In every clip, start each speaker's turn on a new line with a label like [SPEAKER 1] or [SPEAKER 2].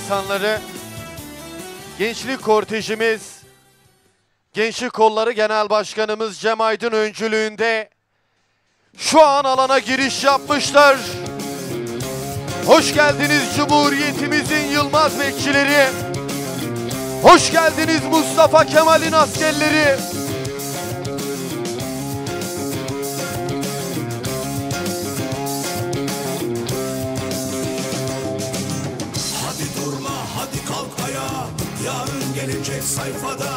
[SPEAKER 1] insanları, gençlik kortejimiz, Gençlik Kolları Genel Başkanımız Cem Aydın öncülüğünde şu an alana giriş yapmışlar. Hoş geldiniz Cumhuriyetimizin yılmaz bekçileri. Hoş geldiniz Mustafa Kemal'in askerleri.
[SPEAKER 2] Hadi durma, hadi kalk ayağa. Yarın gelecek sayfada.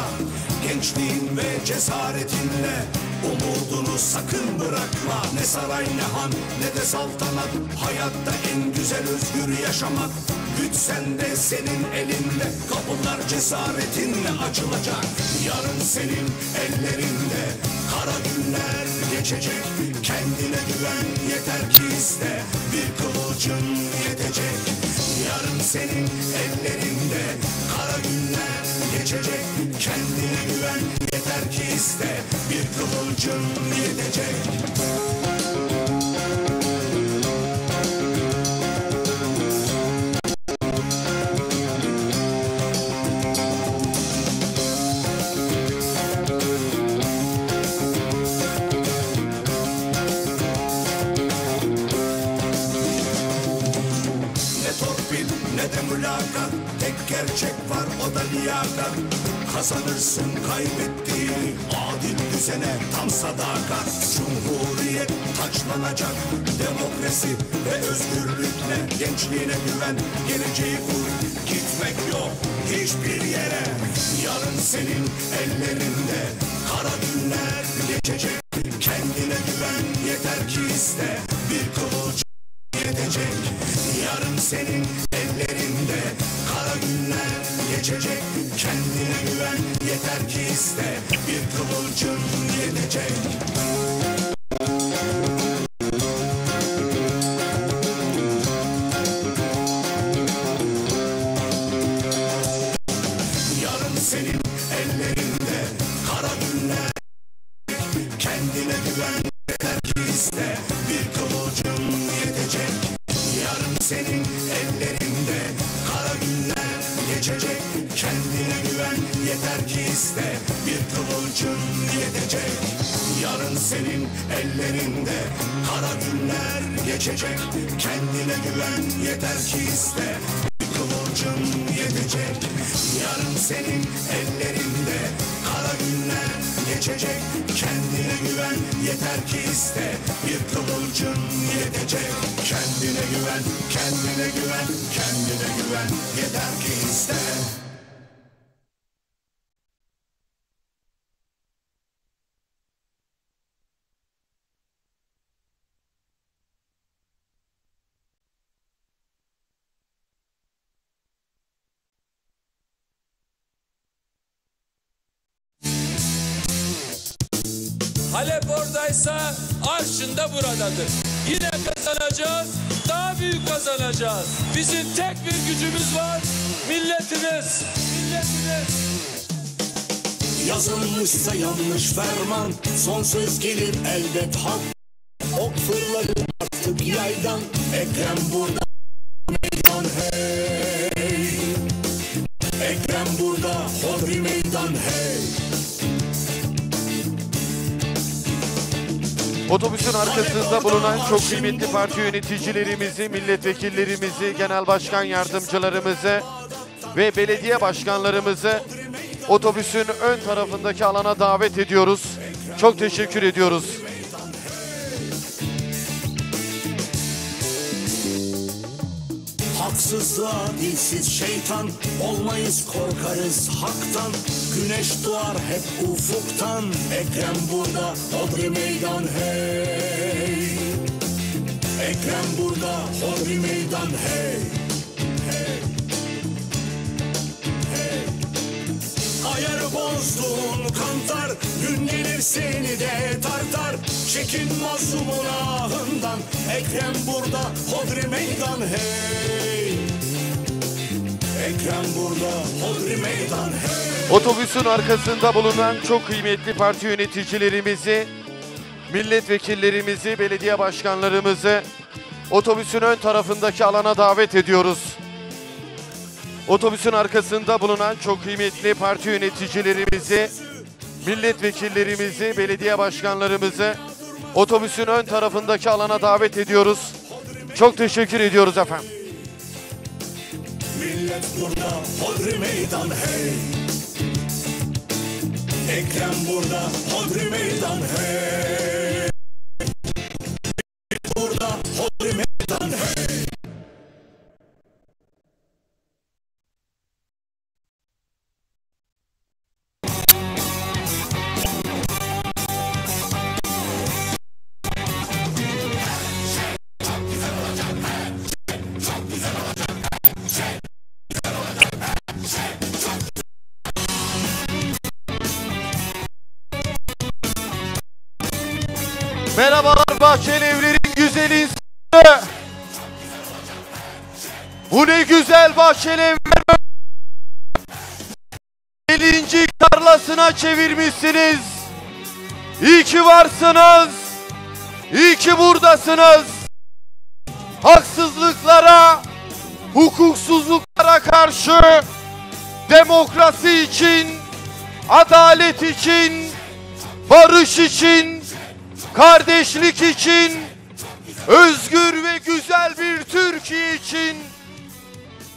[SPEAKER 2] Gençliğin ve cesaretinle umudunu sakın bırakma. Ne saray ne han ne de saltanat. Hayatta en güzel özgür yaşamak. Güç sende, senin elinde. Kapılar cesaretinle açılacak. Yarın senin ellerinde. Kara günler geçecek. Kendine güven, yeter ki iste. Bir kıvılcım yetecek. Yarın senin ellerinde. Kara günler geçecek. Kendine güven, yeter ki iste. Bir kıvılcım yetecek. Ne de mülakat, tek gerçek var o da liyakat. Kazanırsın kaybettiğini, adil düzene tam sadakat. Cumhuriyet taçlanacak, demokrasi ve özgürlükle. Gençliğine güven, geleceği kur, gitmek yok hiçbir yere. Yarın senin ellerinde, kara günler geçecek. Kendine güven, yeter ki iste, bir kıvılcım yetecek. Yarın senin ellerinde, kara günler geçecek. Kendine güven, yeter ki iste, bir kıvılcım yetecek. Yarın senin ellerinde, kara günler. Kendine güven, yeter ki iste, bir kıvılcım yetecek. Yarın senin ellerinde, kara günler geçecek. Kendine güven, yeter ki iste, bir kıvılcım yetecek. Yarın senin ellerinde, kara günler geçecek. Kendine güven, yeter ki iste, bir kıvılcım yetecek. Yarın senin ellerinde, kara günler geçecek. Kendine güven, yeter ki iste, bir kıvılcım yetecek. Kendine güven, kendine güven, kendine güven, yeter ki iste.
[SPEAKER 3] Halep oradaysa Arşın da buradadır. Yine kazanacağız, daha büyük kazanacağız. Bizim tek bir gücümüz var, milletimiz.
[SPEAKER 2] Yazılmışsa yanlış ferman, son söz gelir elbet hak. Ok fırlayın artık yaydan, Ekrem burada, meydan hey. Ekrem burada, hodri meydan hey.
[SPEAKER 1] Otobüsün arkasında bulunan çok kıymetli parti yöneticilerimizi, milletvekillerimizi, genel başkan yardımcılarımızı ve belediye başkanlarımızı otobüsün ön tarafındaki alana davet ediyoruz. Çok teşekkür ediyoruz.
[SPEAKER 2] Haksızlığa dilsiz şeytan, olmayız korkarız haktan. Güneş doğar hep ufuktan, Ekrem burada, hodri meydan hey. Ekrem burada, hodri meydan hey. Hey. Hey. Ayarı bozdun kantar, gün gelir seni de tartar. Çekin mazlumun ahından, Ekrem burada, hodri meydan hey. Ekrem burada, hodri meydan hey.
[SPEAKER 1] Otobüsün arkasında bulunan çok kıymetli parti yöneticilerimizi, milletvekillerimizi, belediye başkanlarımızı otobüsün ön tarafındaki alana davet ediyoruz. Otobüsün arkasında bulunan çok kıymetli parti yöneticilerimizi, milletvekillerimizi, belediye başkanlarımızı otobüsün ön tarafındaki alana davet ediyoruz. Çok teşekkür ediyoruz efendim.
[SPEAKER 2] Millet burada, hodri meydan hey. Ekrem burada, hodri meydan hey. Burada, hodri meydan hey.
[SPEAKER 1] Merhabalar Bahçelievlerin güzel insanı. Bu ne güzel Bahçelievler. 50. tarlasına çevirmişsiniz. İyi ki varsınız. İyi ki buradasınız. Haksızlıklara, hukuksuzluklara karşı demokrasi için, adalet için, barış için, kardeşlik için, özgür ve güzel bir Türkiye için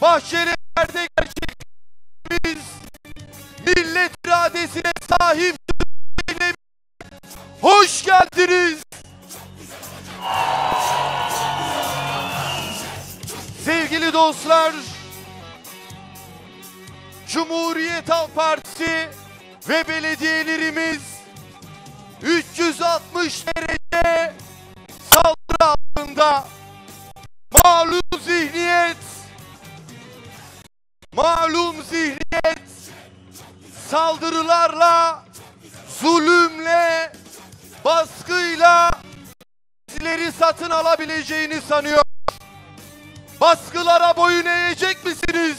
[SPEAKER 1] Bahçelievler'de gerçekleştirdiğimiz millet iradesine sahip Türkiye'yle hoş geldiniz. Sevgili dostlar, Cumhuriyet Halk Partisi ve belediyelerimiz 360 derece saldırı altında. Malum zihniyet saldırılarla, zulümle, baskıyla sizleri satın alabileceğini sanıyor. Baskılara boyun eğecek misiniz?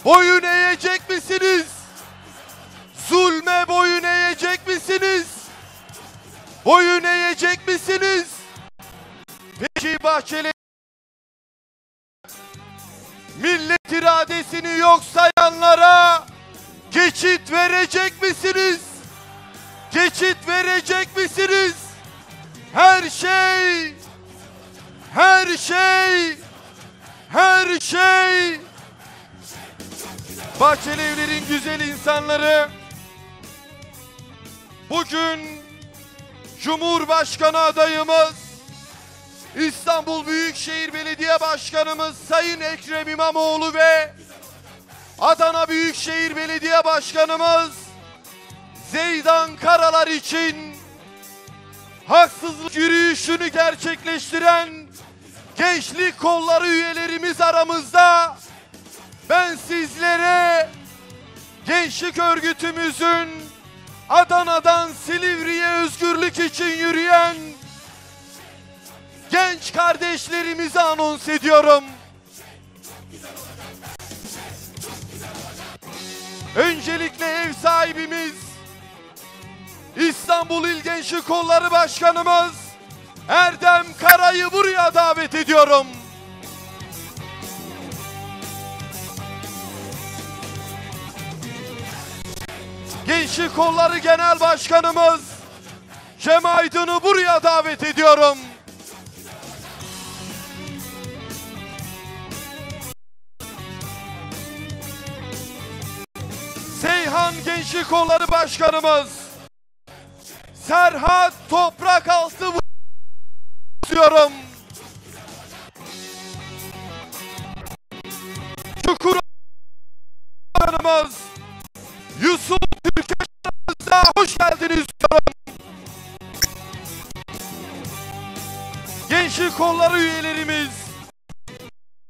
[SPEAKER 1] Boyun eğecek misiniz? Zulme boyun eğecek misiniz? Boyun eğecek misiniz? Peki Bahçeli, millet iradesini yok sayanlara geçit verecek misiniz? Geçit verecek misiniz? Her şey Bahçelievlerin güzel insanları, bugün Cumhurbaşkanı adayımız, İstanbul Büyükşehir Belediye Başkanımız Sayın Ekrem İmamoğlu ve Adana Büyükşehir Belediye Başkanımız Zeydan Karalar için haksızlık yürüyüşünü gerçekleştiren gençlik kolları üyelerimiz aramızda. Ben sizlere gençlik örgütümüzün Adana'dan Silivri'ye özgürlük için yürüyen genç kardeşlerimizi anons ediyorum. Öncelikle ev sahibimiz İstanbul İl Gençlik Kolları Başkanımız Erdem Kara'yı buraya davet ediyorum. Gençlik Kolları Genel Başkanımız Cem Aydın'ı buraya davet ediyorum. Seyhan Gençlik Kolları Başkanımız Serhat Toprakaltı diyorum. Çukur Başkanımız Yusuf Türkeş'e hoş geldiniz diyorum. Gençlik Kolları üyelerimiz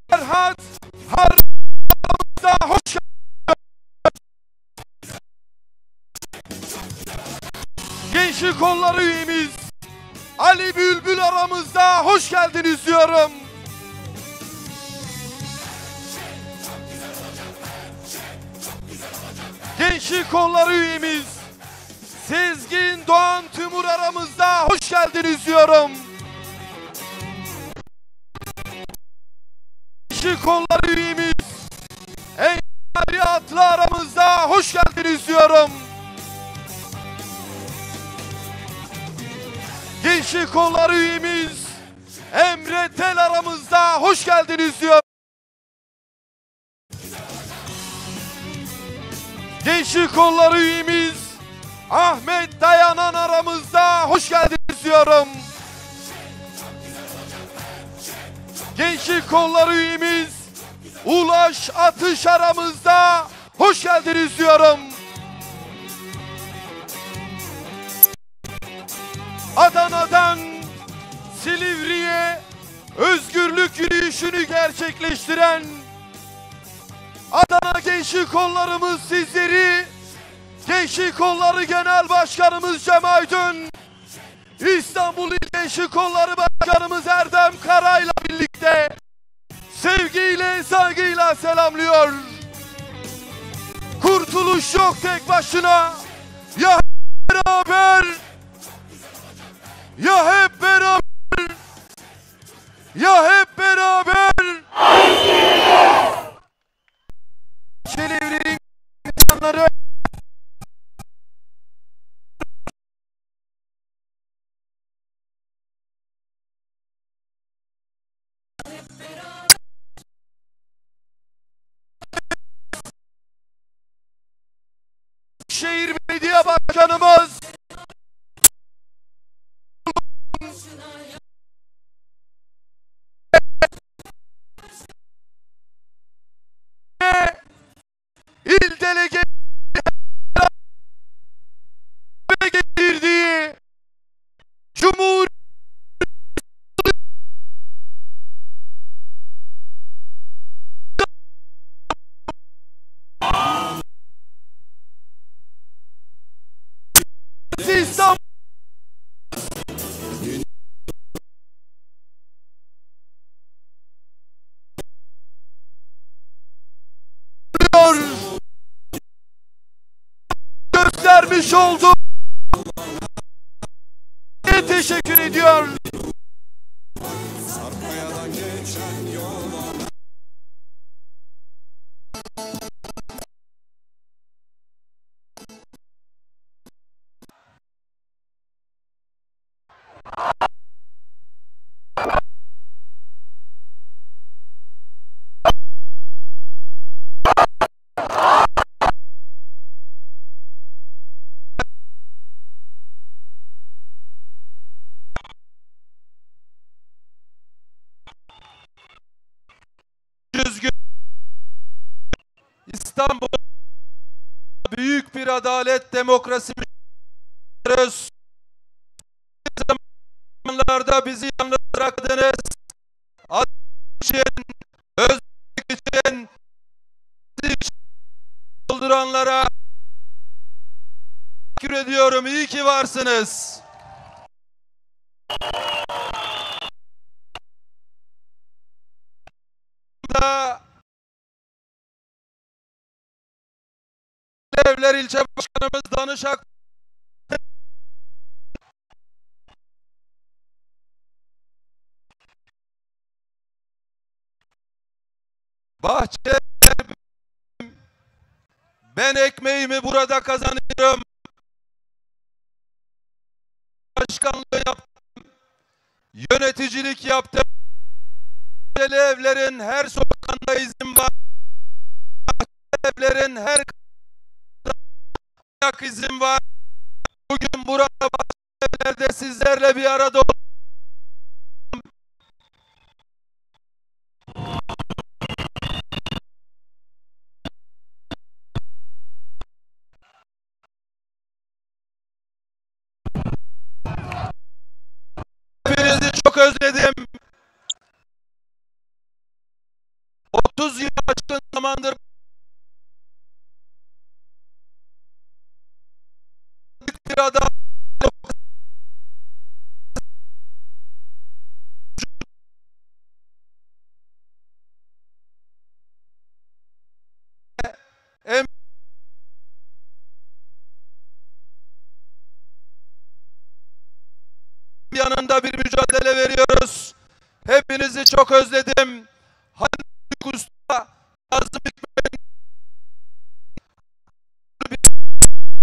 [SPEAKER 1] Serhat Harun'a hoş geldiniz. Gençlik Kolları üyemiz Ali Bülbül aramızda hoş geldiniz diyorum. Gençlik Kolları üyemiz Sezgin Doğan Tümur aramızda hoş geldiniz diyorum. Gençlik Kolları üyemiz Nihat'la aramızda hoş geldiniz diyorum. Gençlik Kolları üyemiz Emre Tel aramızda hoş geldiniz diyorum. Gençlik Kolları üyemiz Ahmet Dayanan aramızda hoş geldiniz diyorum. Gençlik Kolları üyemiz Ulaş Atış aramızda hoş geldiniz diyorum. Adana'dan Silivri'ye özgürlük yürüyüşünü gerçekleştiren Adana Gençlik Kollarımız sizleri, Gençlik Kolları Genel Başkanımız Cem Aydın, İstanbul İl Gençlik Kolları Başkanımız Erdem Kara'yla birlikte sevgiyle, saygıyla selamlıyor. Kurtuluş yok tek başına, ya hep beraber, ya hep beraber, ya hep beraber. Silivri'nin insanları Şehir Belediye Başkanımız İl Delege getirdiği Cumhur İstanbul göstermiş oldu. Teşekkür ediyor.
[SPEAKER 4] İstanbul büyük bir adalet demokrasi mücadelesi. Zamanlarda bizi yalnız bıraktınız. Adı için, özgürlük için, dolduranlara teşekkür ediyorum. İyi ki varsınız. Evler İlçe Başkanımız Danışak Bahçe, ben ekmeğimi burada kazanıyorum. Başkanlığı yaptım. Yöneticilik yaptım. Evlerin her sokağında izin var. Evlerin her izin var. Bugün burada evlerde sizlerle bir arada hepinizi çok özledim. 30 yıl aşkın zamandır bir adam yanında bir mücadele veriyoruz. Hepinizi çok özledim. Hani Usta Nazım Hikmet'in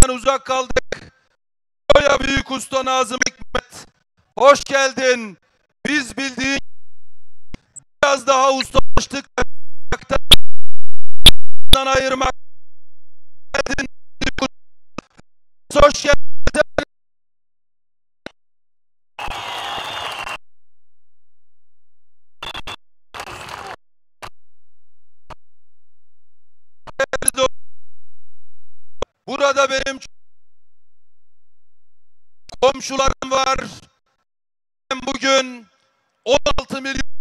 [SPEAKER 4] uzak kaldık. Oya Büyük Usta Nazım Hikmet, hoş geldin. Biz bildiğin biraz daha ustalaştık. Ayırmak. Hoş geldin. Burada benim komşularım var. Bugün 16 milyon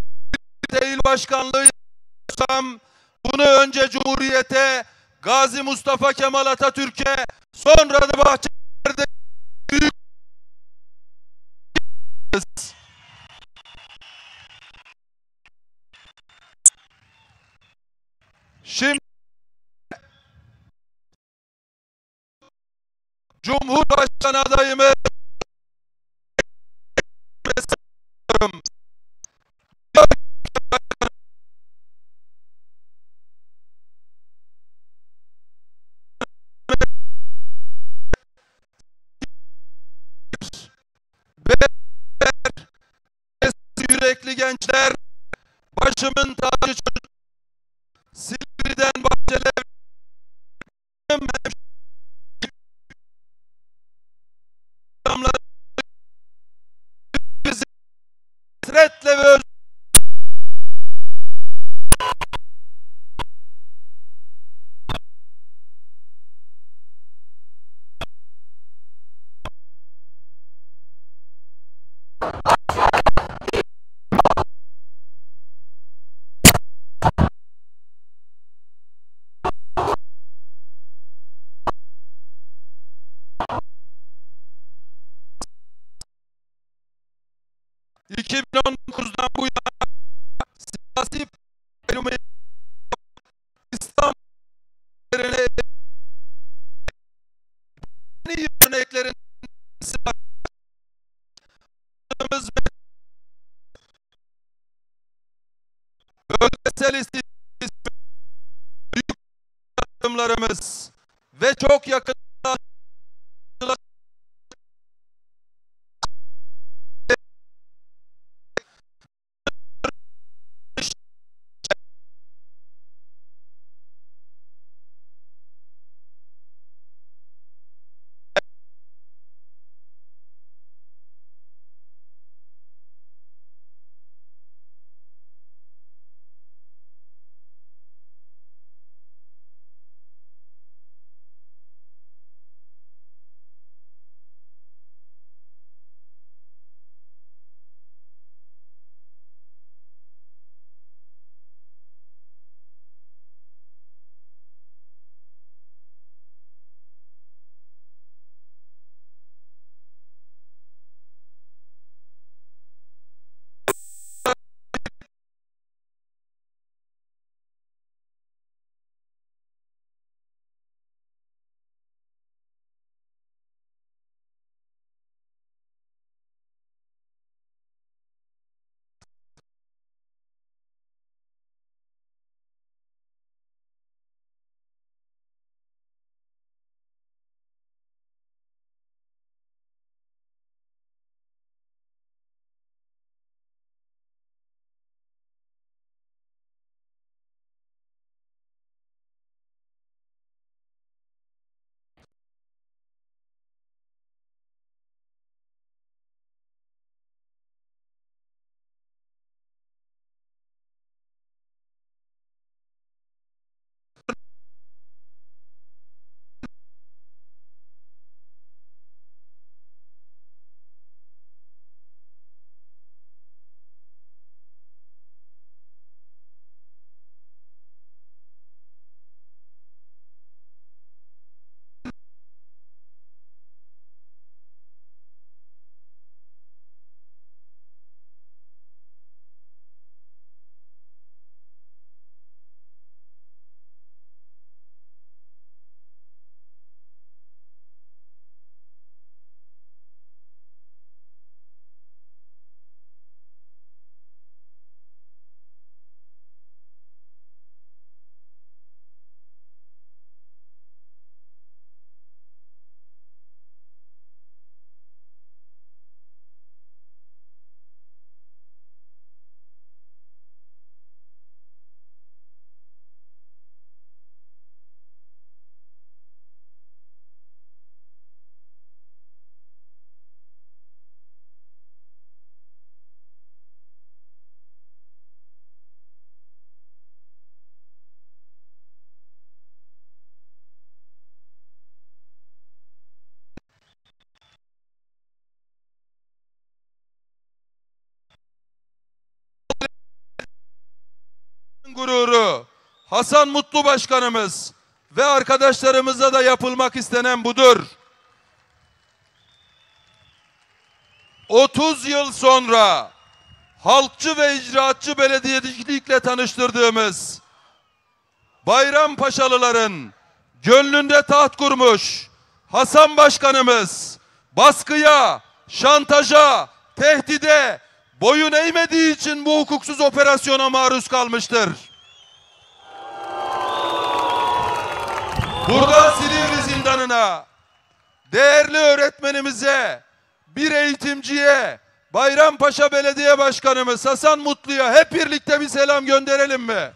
[SPEAKER 4] il başkanlığı yapacağım. Bunu önce Cumhuriyet'e, Gazi Mustafa Kemal Atatürk'e, sonra da Bahçeli'de büyük. Şimdi Cumhurbaşkanı adayımı yürekli gençler, başımın tacı çocuk, Silivri'den Bahçeli bizi hasretle ve özlem 2019'dan bu yana siyasi İstanbul örneklerin bölgesel istihdam büyük yatırımlarımız ve çok yakın gururu Hasan Mutlu Başkanımız ve arkadaşlarımıza da yapılmak istenen budur. 30 yıl sonra halkçı ve icraatçı belediyecilikle tanıştırdığımız Bayrampaşalıların gönlünde taht kurmuş Hasan Başkanımız baskıya, şantaja, tehdide boyun eğmediği için bu hukuksuz operasyona maruz kalmıştır. Buradan Silivri zindanına, değerli öğretmenimize, bir eğitimciye, Bayrampaşa Belediye Başkanımız Hasan Mutlu'ya hep birlikte bir selam gönderelim mi?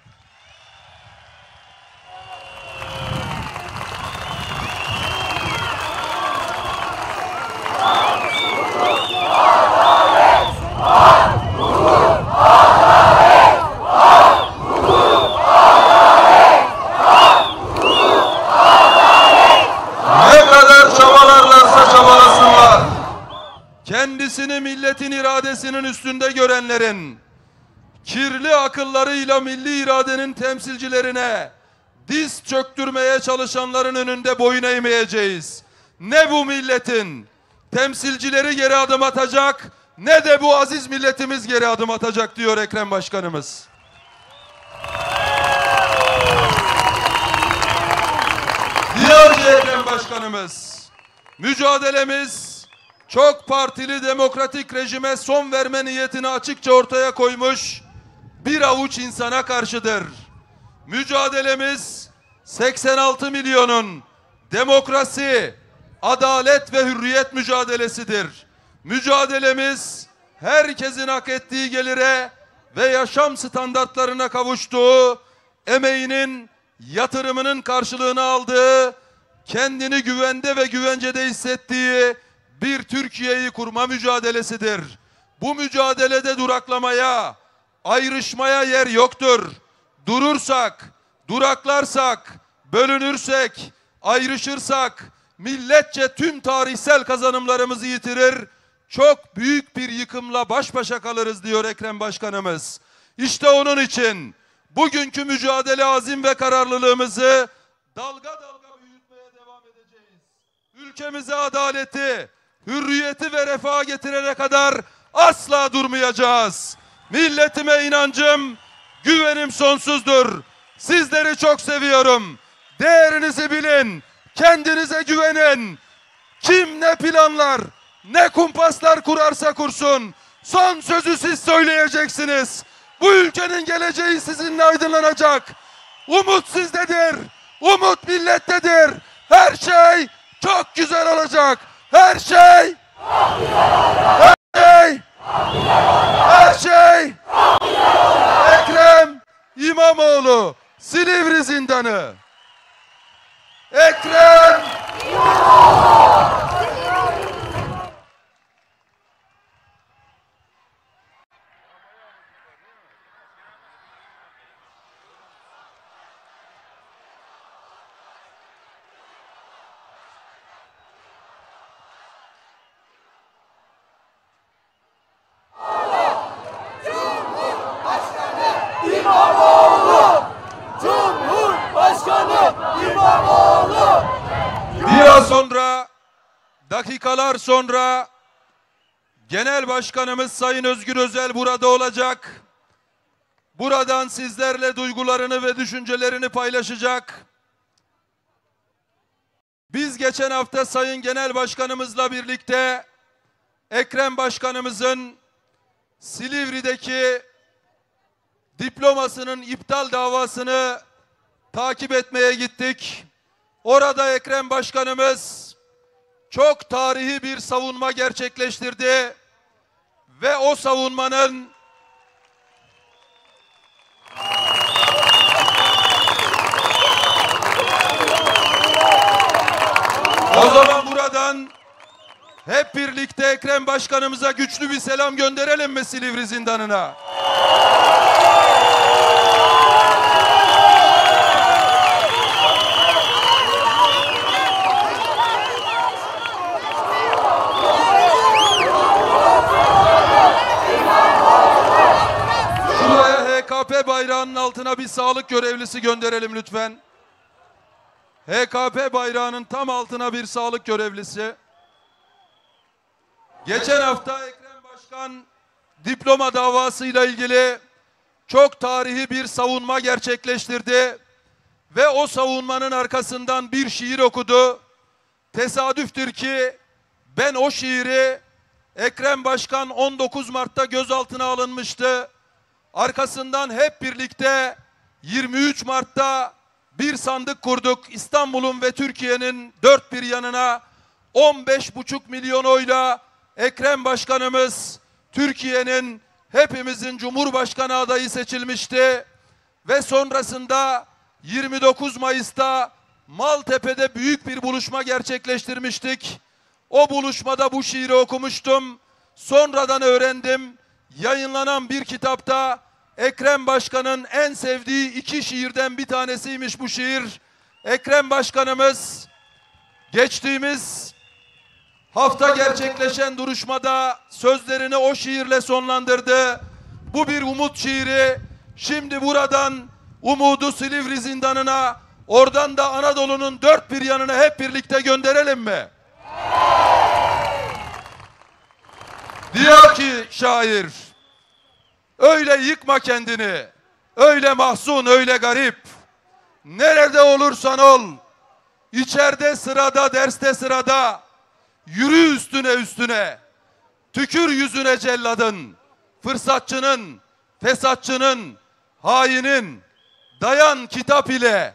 [SPEAKER 4] Ne kadar çabalarlarsa çabalasınlar, kendisini milletin iradesinin üstünde görenlerin kirli akıllarıyla milli iradenin temsilcilerine diz çöktürmeye çalışanların önünde boyun eğmeyeceğiz. Ne bu milletin temsilcileri geri adım atacak, ne de bu aziz milletimiz geri adım atacak diyor Ekrem Başkanımız. Diyor ki Ekrem Başkanımız, mücadelemiz çok partili demokratik rejime son verme niyetini açıkça ortaya koymuş bir avuç insana karşıdır. Mücadelemiz 86 milyonun demokrasi, adalet ve hürriyet mücadelesidir. Mücadelemiz herkesin hak ettiği gelire ve yaşam standartlarına kavuştuğu, emeğinin, yatırımının karşılığını aldığı, kendini güvende ve güvencede hissettiği bir Türkiye'yi kurma mücadelesidir. Bu mücadelede duraklamaya, ayrışmaya yer yoktur. Durursak, duraklarsak, bölünürsek, ayrışırsak milletçe tüm tarihsel kazanımlarımızı yitirir, çok büyük bir yıkımla baş başa kalırız diyor Ekrem Başkanımız. İşte onun için bugünkü mücadele azim ve kararlılığımızı dalga dalga büyütmeye devam edeceğiz. Ülkemize adaleti, hürriyeti ve refaha getirene kadar asla durmayacağız. Milletime inancım, güvenim sonsuzdur. Sizleri çok seviyorum. Değerinizi bilin, kendinize güvenin. Kim ne planlar, ne kumpaslar kurarsa kursun, son sözü siz söyleyeceksiniz. Bu ülkenin geleceği sizinle aydınlanacak. Umut sizdedir, umut millettedir. Her şey çok güzel olacak. Her şey, her şey. Ekrem İmamoğlu, Silivri zindanı. Ekrem İmamoğlu. Biraz sonra, dakikalar sonra Genel Başkanımız Sayın Özgür Özel burada olacak. Buradan sizlerle duygularını ve düşüncelerini paylaşacak. Biz geçen hafta Sayın Genel Başkanımızla birlikte Ekrem Başkanımızın Silivri'deki diplomasının iptal davasını takip etmeye gittik. Orada Ekrem Başkanımız çok tarihi bir savunma gerçekleştirdi ve o savunmanın o zaman buradan hep birlikte Ekrem Başkanımıza güçlü bir selam gönderelim mi Silivri zindanına? HKP bayrağının altına bir sağlık görevlisi gönderelim lütfen. HKP bayrağının tam altına bir sağlık görevlisi. Geçen hafta Ekrem Başkan diploma davasıyla ilgili çok tarihi bir savunma gerçekleştirdi ve o savunmanın arkasından bir şiir okudu. Tesadüftür ki ben o şiiri, Ekrem Başkan 19 Mart'ta gözaltına alınmıştı. Arkasından hep birlikte 23 Mart'ta bir sandık kurduk. İstanbul'un ve Türkiye'nin dört bir yanına 15,5 milyon oyla Ekrem Başkanımız Türkiye'nin, hepimizin Cumhurbaşkanı adayı seçilmişti. Ve sonrasında 29 Mayıs'ta Maltepe'de büyük bir buluşma gerçekleştirmiştik. O buluşmada bu şiiri okumuştum. Sonradan öğrendim. Yayınlanan bir kitapta Ekrem Başkan'ın en sevdiği 2 şiirden bir tanesiymiş bu şiir. Ekrem Başkanımız geçtiğimiz hafta gerçekleşen duruşmada sözlerini o şiirle sonlandırdı. Bu bir umut şiiri. Şimdi buradan umudu Silivri zindanına, oradan da Anadolu'nun dört bir yanına hep birlikte gönderelim mi? Diyor ki şair, öyle yıkma kendini, öyle mahzun, öyle garip. Nerede olursan ol, içeride sırada, derste sırada, yürü üstüne üstüne, tükür yüzüne celladın, fırsatçının, fesatçının, hainin, dayan kitap ile,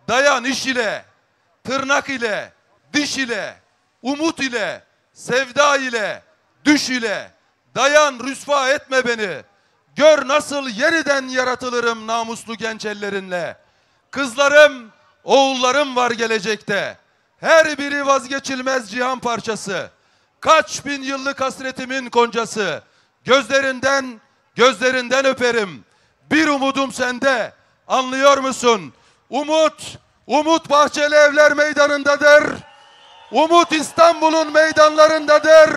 [SPEAKER 4] dayan iş ile, tırnak ile, diş ile, umut ile, sevda ile, düş ile, dayan rüsva etme beni. Gör nasıl yeniden yaratılırım namuslu genç ellerinle. Kızlarım, oğullarım var gelecekte. Her biri vazgeçilmez cihan parçası. Kaç bin yıllık hasretimin koncası. Gözlerinden öperim. Bir umudum sende. Anlıyor musun? Umut Bahçeli Evler Meydanı'ndadır. Umut İstanbul'un meydanlarındadır.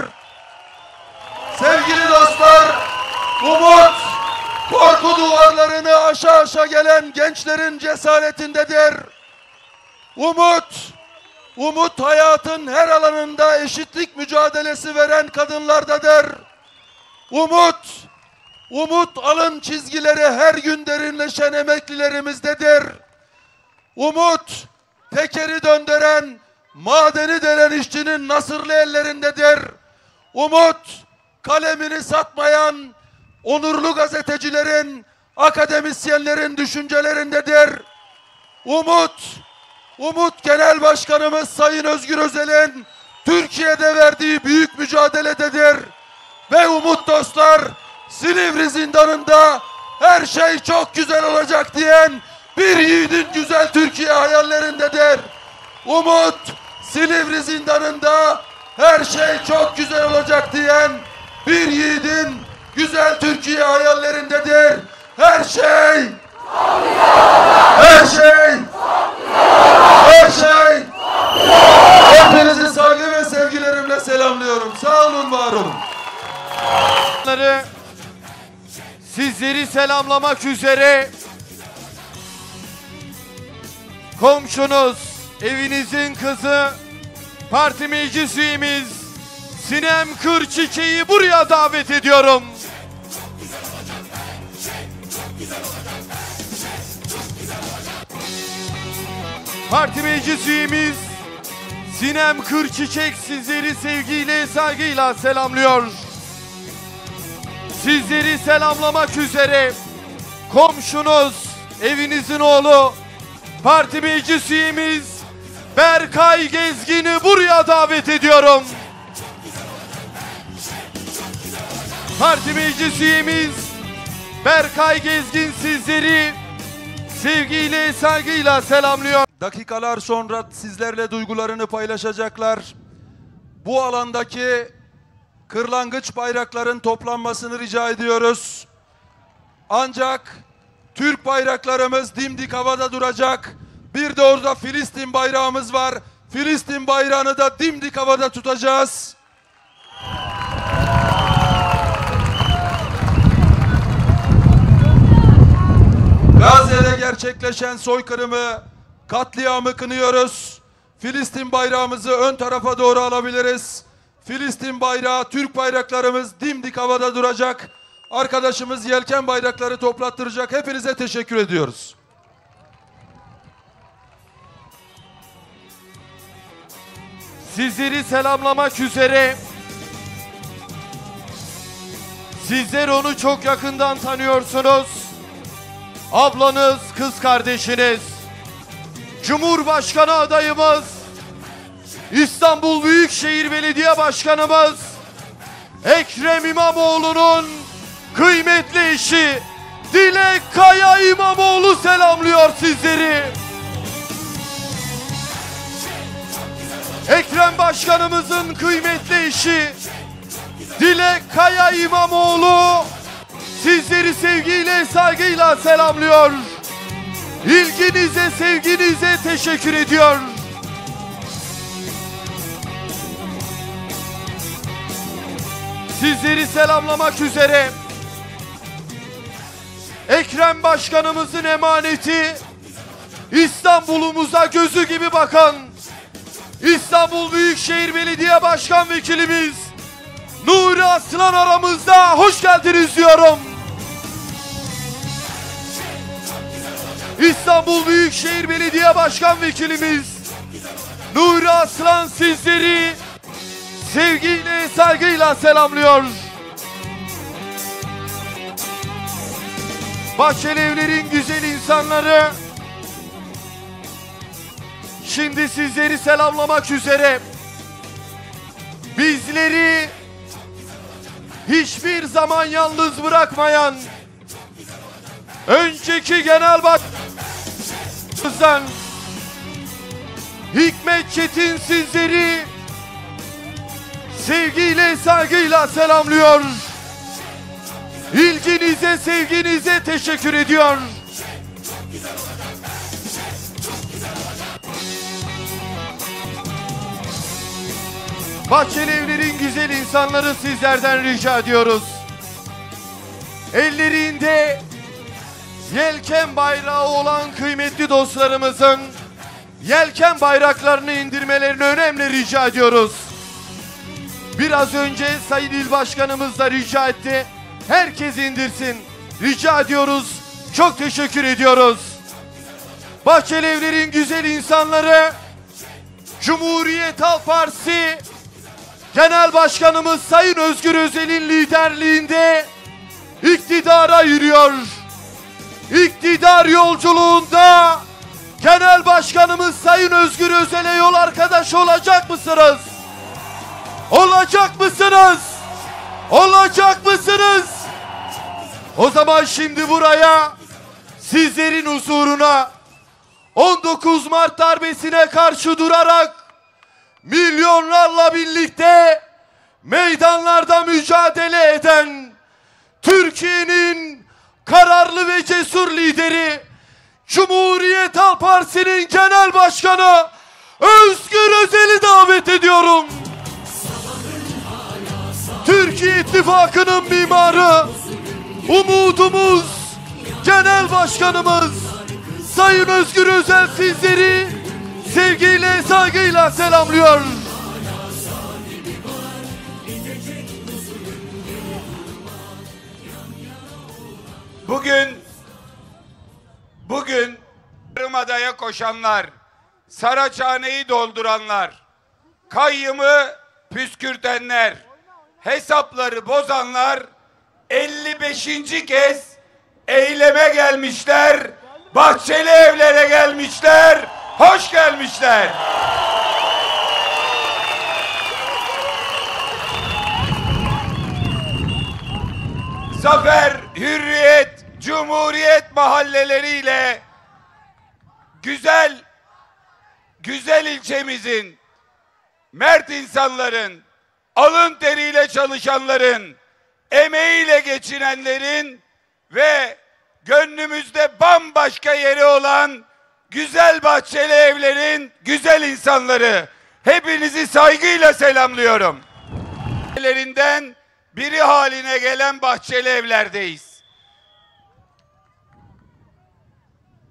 [SPEAKER 4] Sevgili dostlar, umut korku duvarlarını aşağı aşağı gelen gençlerin cesaretindedir. Umut hayatın her alanında eşitlik mücadelesi veren kadınlardadır. Umut alın çizgileri her gün derinleşen emeklilerimizdedir. Umut tekeri döndüren, madeni delen işçinin nasırlı ellerindedir. Umut kalemini satmayan onurlu gazetecilerin, akademisyenlerin düşüncelerindedir. Umut Genel Başkanımız Sayın Özgür Özel'in Türkiye'de verdiği büyük mücadelededir. Ve umut dostlar, Silivri zindanında her şey çok güzel olacak diyen bir yiğidin güzel Türkiye hayallerindedir. Umut Silivri zindanında her şey çok güzel olacak diyen bir yiğidin güzel Türkiye hayallerindedir. Her şey hepinizi saygı ve sevgilerimle selamlıyorum. Sağ olun, var olun.
[SPEAKER 1] Sizleri selamlamak üzere komşunuz, evinizin kızı, parti meclis üyemiz Sinem Kırçiçek'i buraya davet ediyorum. Parti meclis üyemiz Sinem Kırçiçek sizleri sevgiyle, saygıyla selamlıyor. Sizleri selamlamak üzere komşunuz, evinizin oğlu, parti meclis üyemiz Berkay Gezgin'i buraya davet ediyorum. Parti meclis üyemiz Berkay Gezgin sizleri sevgiyle, saygıyla selamlıyor.
[SPEAKER 4] Dakikalar sonra sizlerle duygularını paylaşacaklar. Bu alandaki kırlangıç bayrakların toplanmasını rica ediyoruz. Ancak Türk bayraklarımız dimdik havada duracak. Bir de orada Filistin bayrağımız var. Filistin bayrağını da dimdik havada tutacağız. Gazze'de gerçekleşen soykırımı, katliamı kınıyoruz. Filistin bayrağımızı ön tarafa doğru alabiliriz. Filistin bayrağı, Türk bayraklarımız dimdik havada duracak. Arkadaşımız yelken bayrakları toplattıracak. Hepinize teşekkür ediyoruz.
[SPEAKER 1] Sizleri selamlamak üzere. Sizler onu çok yakından tanıyorsunuz. Ablanız, kız kardeşiniz, Cumhurbaşkanı adayımız, İstanbul Büyükşehir Belediye Başkanımız Ekrem İmamoğlu'nun kıymetli eşi Dilek Kaya İmamoğlu selamlıyor sizleri. Ekrem Başkanımızın kıymetli eşi Dilek Kaya İmamoğlu sizleri sevgiyle, saygıyla selamlıyor. İlginize, sevginize teşekkür ediyor. Sizleri selamlamak üzere Ekrem Başkanımızın emaneti, İstanbul'umuza gözü gibi bakan İstanbul Büyükşehir Belediye Başkan Vekilimiz Nuri Aslan aramızda. Hoş geldiniz diyorum. İstanbul Büyükşehir Belediye Başkan Vekilimiz Nuri Aslan sizleri sevgiyle, saygıyla selamlıyor. Bahçelievler'in güzel insanları şimdi sizleri selamlamak üzere bizleri hiçbir zaman yalnız bırakmayan önceki genel başkanımızdan Hikmet Çetin sizleri sevgiyle, saygıyla selamlıyor. İlginize, sevginize teşekkür ediyor. Bahçelievler'in güzel insanları sizlerden rica ediyoruz. Ellerinde yelken bayrağı olan kıymetli dostlarımızın yelken bayraklarını indirmelerini önemli rica ediyoruz. Biraz önce Sayın İl Başkanımız da rica etti. Herkes indirsin. Rica ediyoruz. Çok teşekkür ediyoruz. Bahçelievler'in güzel insanları Cumhuriyet Halk Partisi Genel Başkanımız Sayın Özgür Özel'in liderliğinde iktidara yürüyor. İktidar yolculuğunda Genel Başkanımız Sayın Özgür Özel'e yol arkadaşı olacak mısınız? Olacak mısınız? Olacak mısınız? O zaman şimdi buraya sizlerin huzuruna 19 Mart darbesine karşı durarak milyonlarla birlikte meydanlarda mücadele eden Türkiye'nin kararlı ve cesur lideri Cumhuriyet Halk Partisi'nin Genel Başkanı Özgür Özel'i davet ediyorum. Türkiye İttifakı'nın mimarı, umudumuz, Genel Başkanımız Sayın Özgür Özel sizleri sevgiyle, saygıyla selamlıyor.
[SPEAKER 5] Bugün Yarımada'ya koşanlar, Saraçhane'yi dolduranlar, kayyımı püskürtenler, hesapları bozanlar 55. kez eyleme gelmişler, Bahçelievler'e gelmişler, hoş gelmişler. Zafer, Hürriyet, Cumhuriyet mahalleleriyle güzel ilçemizin, mert insanların, alın teriyle çalışanların, emeğiyle geçinenlerin ve gönlümüzde bambaşka yeri olan güzel Bahçelievler'in güzel insanları, hepinizi saygıyla selamlıyorum. Lerinden biri haline gelen Bahçelievler'deyiz.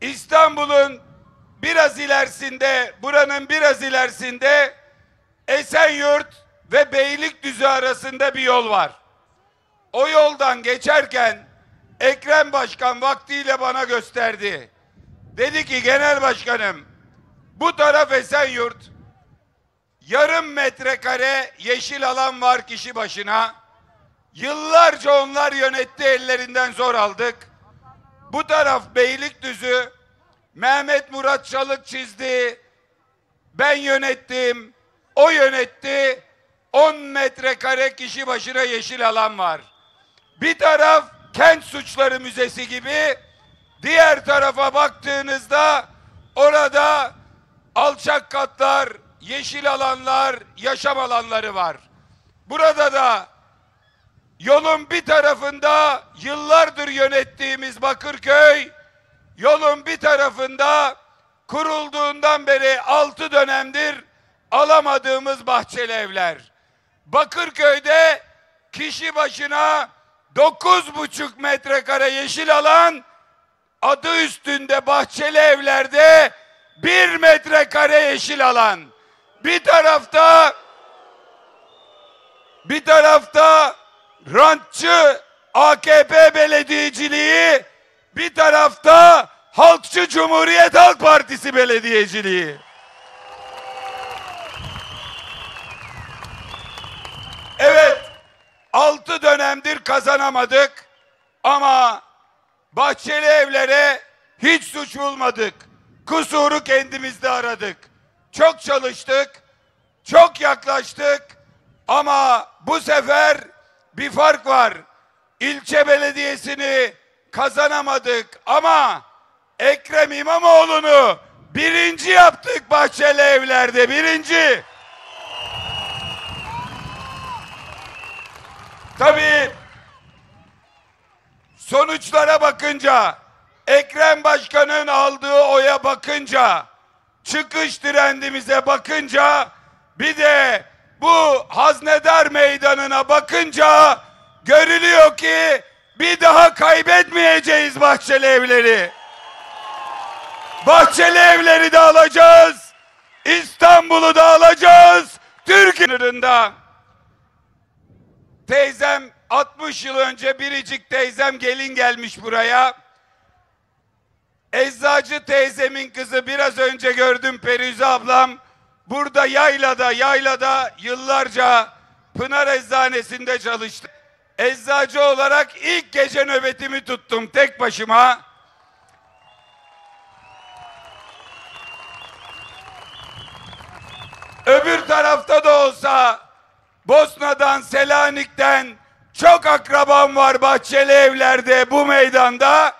[SPEAKER 5] İstanbul'un biraz ilerisinde, buranın biraz ilerisinde Esenyurt ve Beylikdüzü arasında bir yol var. O yoldan geçerken Ekrem Başkan vaktiyle bana gösterdi. Dedi ki genel başkanım, bu taraf Esenyurt, yarım metrekare yeşil alan var kişi başına. Yıllarca onlar yönetti, ellerinden zor aldık. Bu taraf Beylikdüzü, Mehmet Murat Çalık çizdi, ben yönettim, o yönetti. 10 metrekare kişi başına yeşil alan var. Bir taraf Kent Suçları Müzesi gibi, diğer tarafa baktığınızda orada alçak katlar, yeşil alanlar, yaşam alanları var. Burada da yolun bir tarafında yıllardır yönettiğimiz Bakırköy, yolun bir tarafında kurulduğundan beri 6 dönemdir alamadığımız Bahçeli Evler. Bakırköy'de kişi başına 9,5 metrekare yeşil alan, adı üstünde Bahçeli Evler'de 1 metrekare yeşil alan. Bir tarafta rantçı AKP belediyeciliği, bir tarafta halkçı Cumhuriyet Halk Partisi belediyeciliği. Evet, 6 dönemdir kazanamadık ama Bahçeli Evler'e hiç suç bulmadık. Kusuru kendimizde aradık. Çok çalıştık, çok yaklaştık ama bu sefer bir fark var. İlçe belediyesini kazanamadık ama Ekrem İmamoğlu'nu birinci yaptık Bahçeli Evler'de, birinci. Tabii sonuçlara bakınca, Ekrem Başkan'ın aldığı oya bakınca, çıkış trendimize bakınca, bir de bu Haznedar Meydanı'na bakınca görülüyor ki bir daha kaybetmeyeceğiz Bahçeli Evleri. Bahçeli Evleri de alacağız, İstanbul'u da alacağız, Türkiye'nin de. Teyzem 60 yıl önce, biricik teyzem gelin gelmiş buraya. Eczacı teyzemin kızı, biraz önce gördüm Peruze ablam. Burada yaylada yıllarca Pınar Eczanesinde çalıştı. Eczacı olarak ilk gece nöbetimi tuttum tek başıma. Öbür tarafta da olsa Bosna'dan, Selanik'ten çok akrabam var Bahçeli Evler'de, bu meydanda.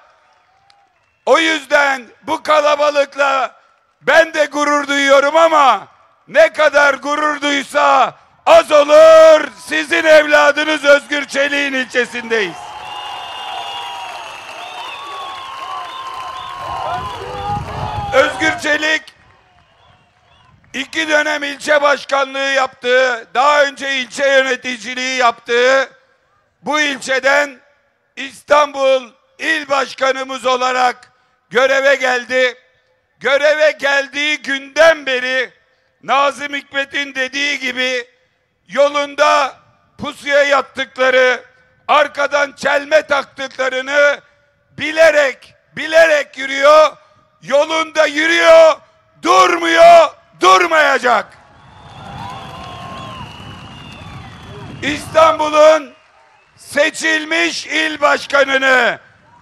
[SPEAKER 5] O yüzden bu kalabalıkla ben de gurur duyuyorum ama ne kadar gurur duysa az olur, sizin evladınız Özgür Çelik'in ilçesindeyiz. Özgür Çelik 2 dönem ilçe başkanlığı yaptığı, daha önce ilçe yöneticiliği yaptığı bu ilçeden İstanbul İl Başkanımız olarak göreve geldi. Göreve geldiği günden beri Nazım Hikmet'in dediği gibi yolunda pusuya yattıkları, arkadan çelme taktıklarını bilerek yürüyor. Yolunda yürüyor, durmuyor, durmayacak. İstanbul'un seçilmiş il başkanını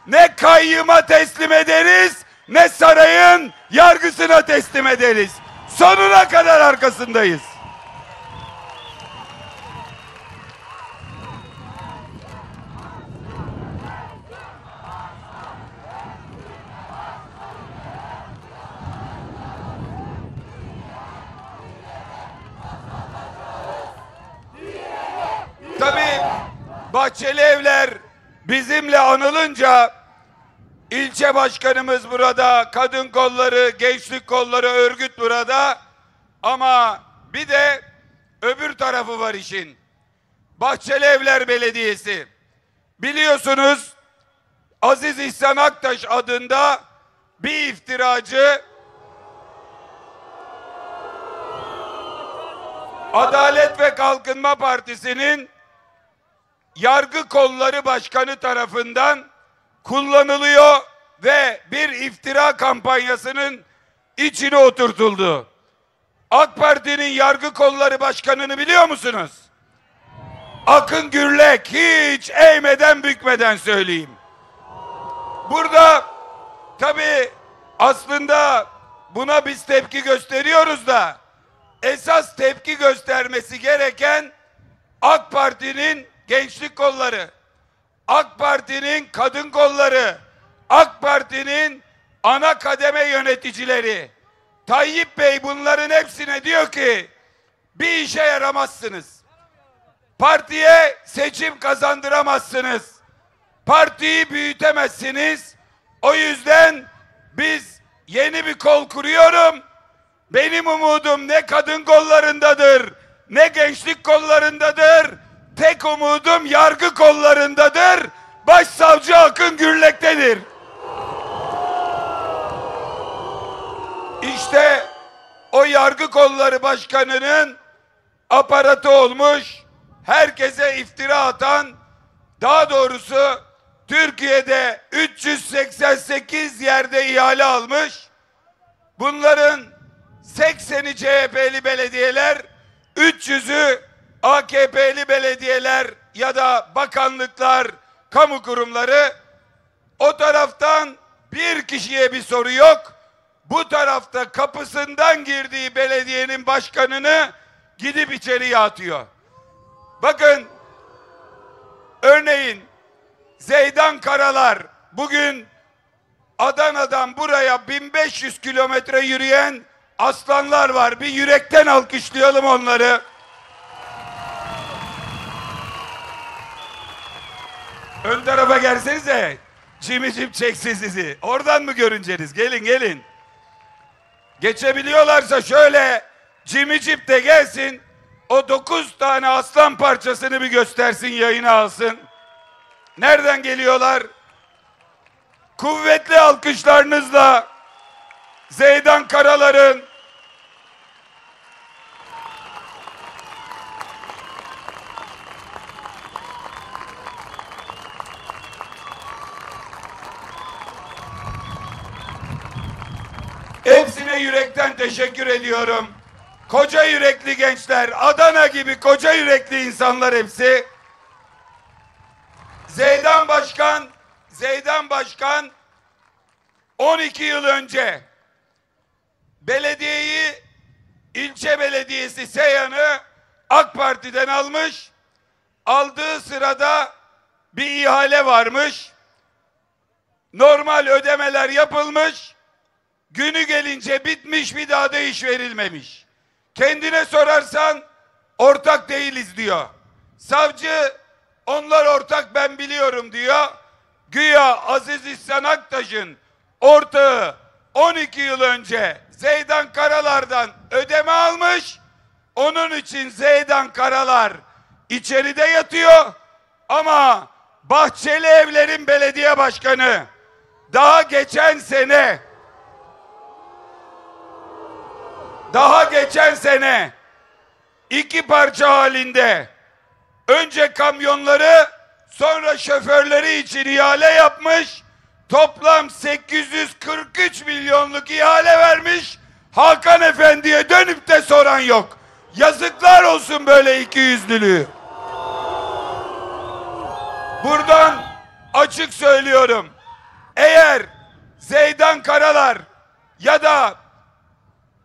[SPEAKER 5] ne kayyıma teslim ederiz, ne sarayın yargısına teslim ederiz. Sonuna kadar arkasındayız. Tabii Bahçeli Evler bizimle anılınca ilçe başkanımız burada, kadın kolları, gençlik kolları, örgüt burada ama bir de öbür tarafı var işin. Bahçeli Evler Belediyesi. Biliyorsunuz Aziz İhsan Aktaş adında bir iftiracı, Adalet ve Kalkınma Partisi'nin yargı kolları başkanı tarafından kullanılıyor ve bir iftira kampanyasının içine oturtuldu. AK Parti'nin yargı kolları başkanını biliyor musunuz? Akın Gürlek, hiç eğmeden bükmeden söyleyeyim. Burada tabii aslında buna biz tepki gösteriyoruz da esas tepki göstermesi gereken AK Parti'nin gençlik kolları, AK Parti'nin kadın kolları, AK Parti'nin ana kademe yöneticileri. Tayyip Bey bunların hepsine diyor ki bir işe yaramazsınız. Partiye seçim kazandıramazsınız. Partiyi büyütemezsiniz. O yüzden biz yeni bir kol kuruyorum. Benim umudum ne kadın kollarındadır, ne gençlik kollarındadır. Tek umudum yargı kollarındadır. Başsavcı Akın Gürlek'tedir. İşte o yargı kolları başkanının aparatı olmuş, herkese iftira atan, daha doğrusu Türkiye'de 388 yerde ihale almış. Bunların 80'i CHP'li belediyeler, 300'ü AKP'li belediyeler ya da bakanlıklar, kamu kurumları. O taraftan bir kişiye bir soru yok. Bu tarafta kapısından girdiği belediyenin başkanını gidip içeriye atıyor. Bakın, örneğin Zeydan Karalar bugün Adana'dan buraya 1500 kilometre yürüyen aslanlar var. Bir yürekten alkışlayalım onları. Ön tarafa gelsenize. Cimicim çeksin sizi. Oradan mı görüneceğiz? Gelin gelin. Geçebiliyorlarsa şöyle Cimicip de gelsin. O 9 tane aslan parçasını bir göstersin, yayına alsın. Nereden geliyorlar? Kuvvetli alkışlarınızla Zeydan Karalar'ın hepsine yürekten teşekkür ediyorum. Koca yürekli gençler, Adana gibi koca yürekli insanlar hepsi. Zeydan Başkan 12 yıl önce belediyeyi, ilçe belediyesi Seyhan'ı AK Parti'den almış. Aldığı sırada bir ihale varmış. Normal ödemeler yapılmış. Günü gelince bitmiş, bir daha da iş verilmemiş. Kendine sorarsan ortak değiliz diyor. Savcı onlar ortak, ben biliyorum diyor. Güya Aziz İhsan Aktaş'ın ortağı 12 yıl önce Zeydan Karalar'dan ödeme almış. Onun için Zeydan Karalar içeride yatıyor. Ama Bahçeli Evler'in belediye başkanı daha geçen sene iki parça halinde önce kamyonları sonra şoförleri için ihale yapmış. Toplam 843 milyonluk ihale vermiş. Hakan Efendi'ye dönüp de soran yok. Yazıklar olsun böyle ikiyüzlülüğü. Buradan açık söylüyorum. Eğer Zeydan Karalar ya da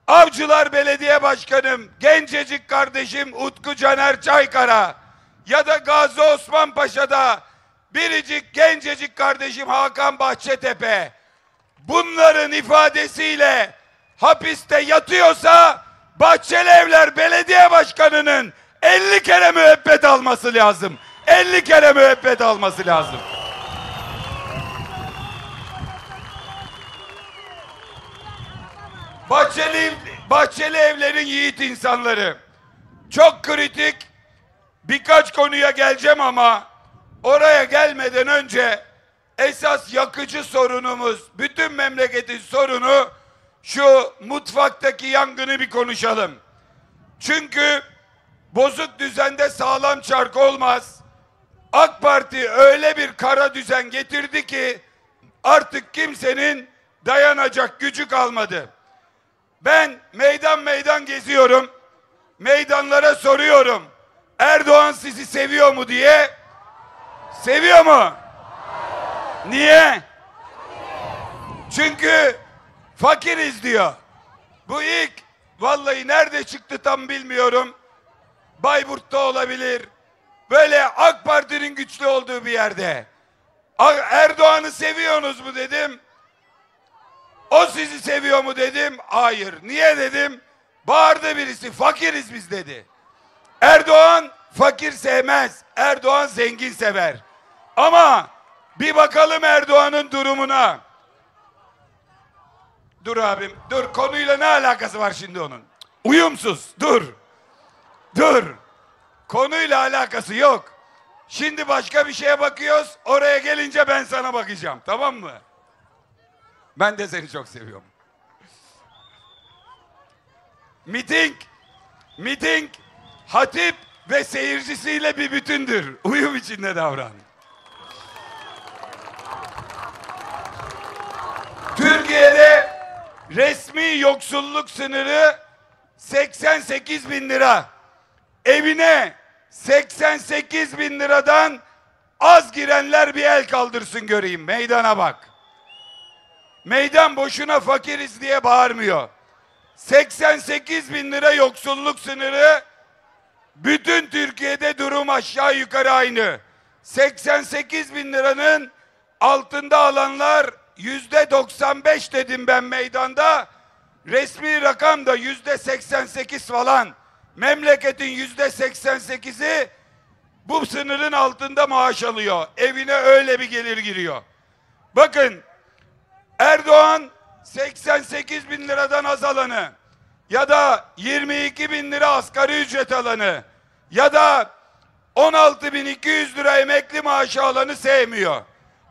[SPEAKER 5] Avcılar Belediye Başkanım gencecik kardeşim Utku Caner Çaykara ya da Gazi Osman Paşa'da biricik gencecik kardeşim Hakan Bahçetepe bunların ifadesiyle hapiste yatıyorsa Bahçeli Evler Belediye Başkanı'nın 50 kere müebbet alması lazım. 50 kere müebbet alması lazım. Bahçeli Evler'in yiğit insanları. Çok kritik birkaç konuya geleceğim ama oraya gelmeden önce esas yakıcı sorunumuz, bütün memleketin sorunu şu mutfaktaki yangını bir konuşalım. Çünkü bozuk düzende sağlam çark olmaz. AK Parti öyle bir kara düzen getirdi ki artık kimsenin dayanacak gücü kalmadı. Ben meydan meydan geziyorum. Meydanlara soruyorum. Erdoğan sizi seviyor mu diye. Seviyor mu? Niye? Çünkü fakiriz diyor. Bu ilk vallahi nerede çıktı tam bilmiyorum. Bayburt'ta olabilir. Böyle AK Parti'nin güçlü olduğu bir yerde. Erdoğan'ı seviyorsunuz mu dedim. O sizi seviyor mu dedim. Hayır. Niye dedim. Bağırdı birisi. Fakiriz biz dedi. Erdoğan fakir sevmez. Erdoğan zengin sever. Ama bir bakalım Erdoğan'ın durumuna. Dur abim. Dur. Konuyla ne alakası var şimdi onun? Uyumsuz. Dur. Dur. Konuyla alakası yok. Şimdi başka bir şeye bakıyoruz. Oraya gelince ben sana bakacağım. Tamam mı? Ben de seni çok seviyorum. Miting, hatip ve seyircisiyle bir bütündür. Uyum içinde davran. Türkiye'de resmi yoksulluk sınırı 88 bin lira. Evine 88 bin liradan az girenler bir el kaldırsın göreyim. Meydana bak. Meydan boşuna fakiriz diye bağırmıyor. 88 bin lira yoksulluk sınırı, bütün Türkiye'de durum aşağı yukarı aynı. 88 bin liranın altında alanlar %95 dedim ben meydanda. Resmi rakam da %88 falan. Memleketin %88'i bu sınırın altında maaş alıyor. Evine öyle bir gelir giriyor. Bakın, Erdoğan 88 bin liradan az alanı ya da 22 bin lira asgari ücret alanı ya da 16.200 lira emekli maaşı alanı sevmiyor.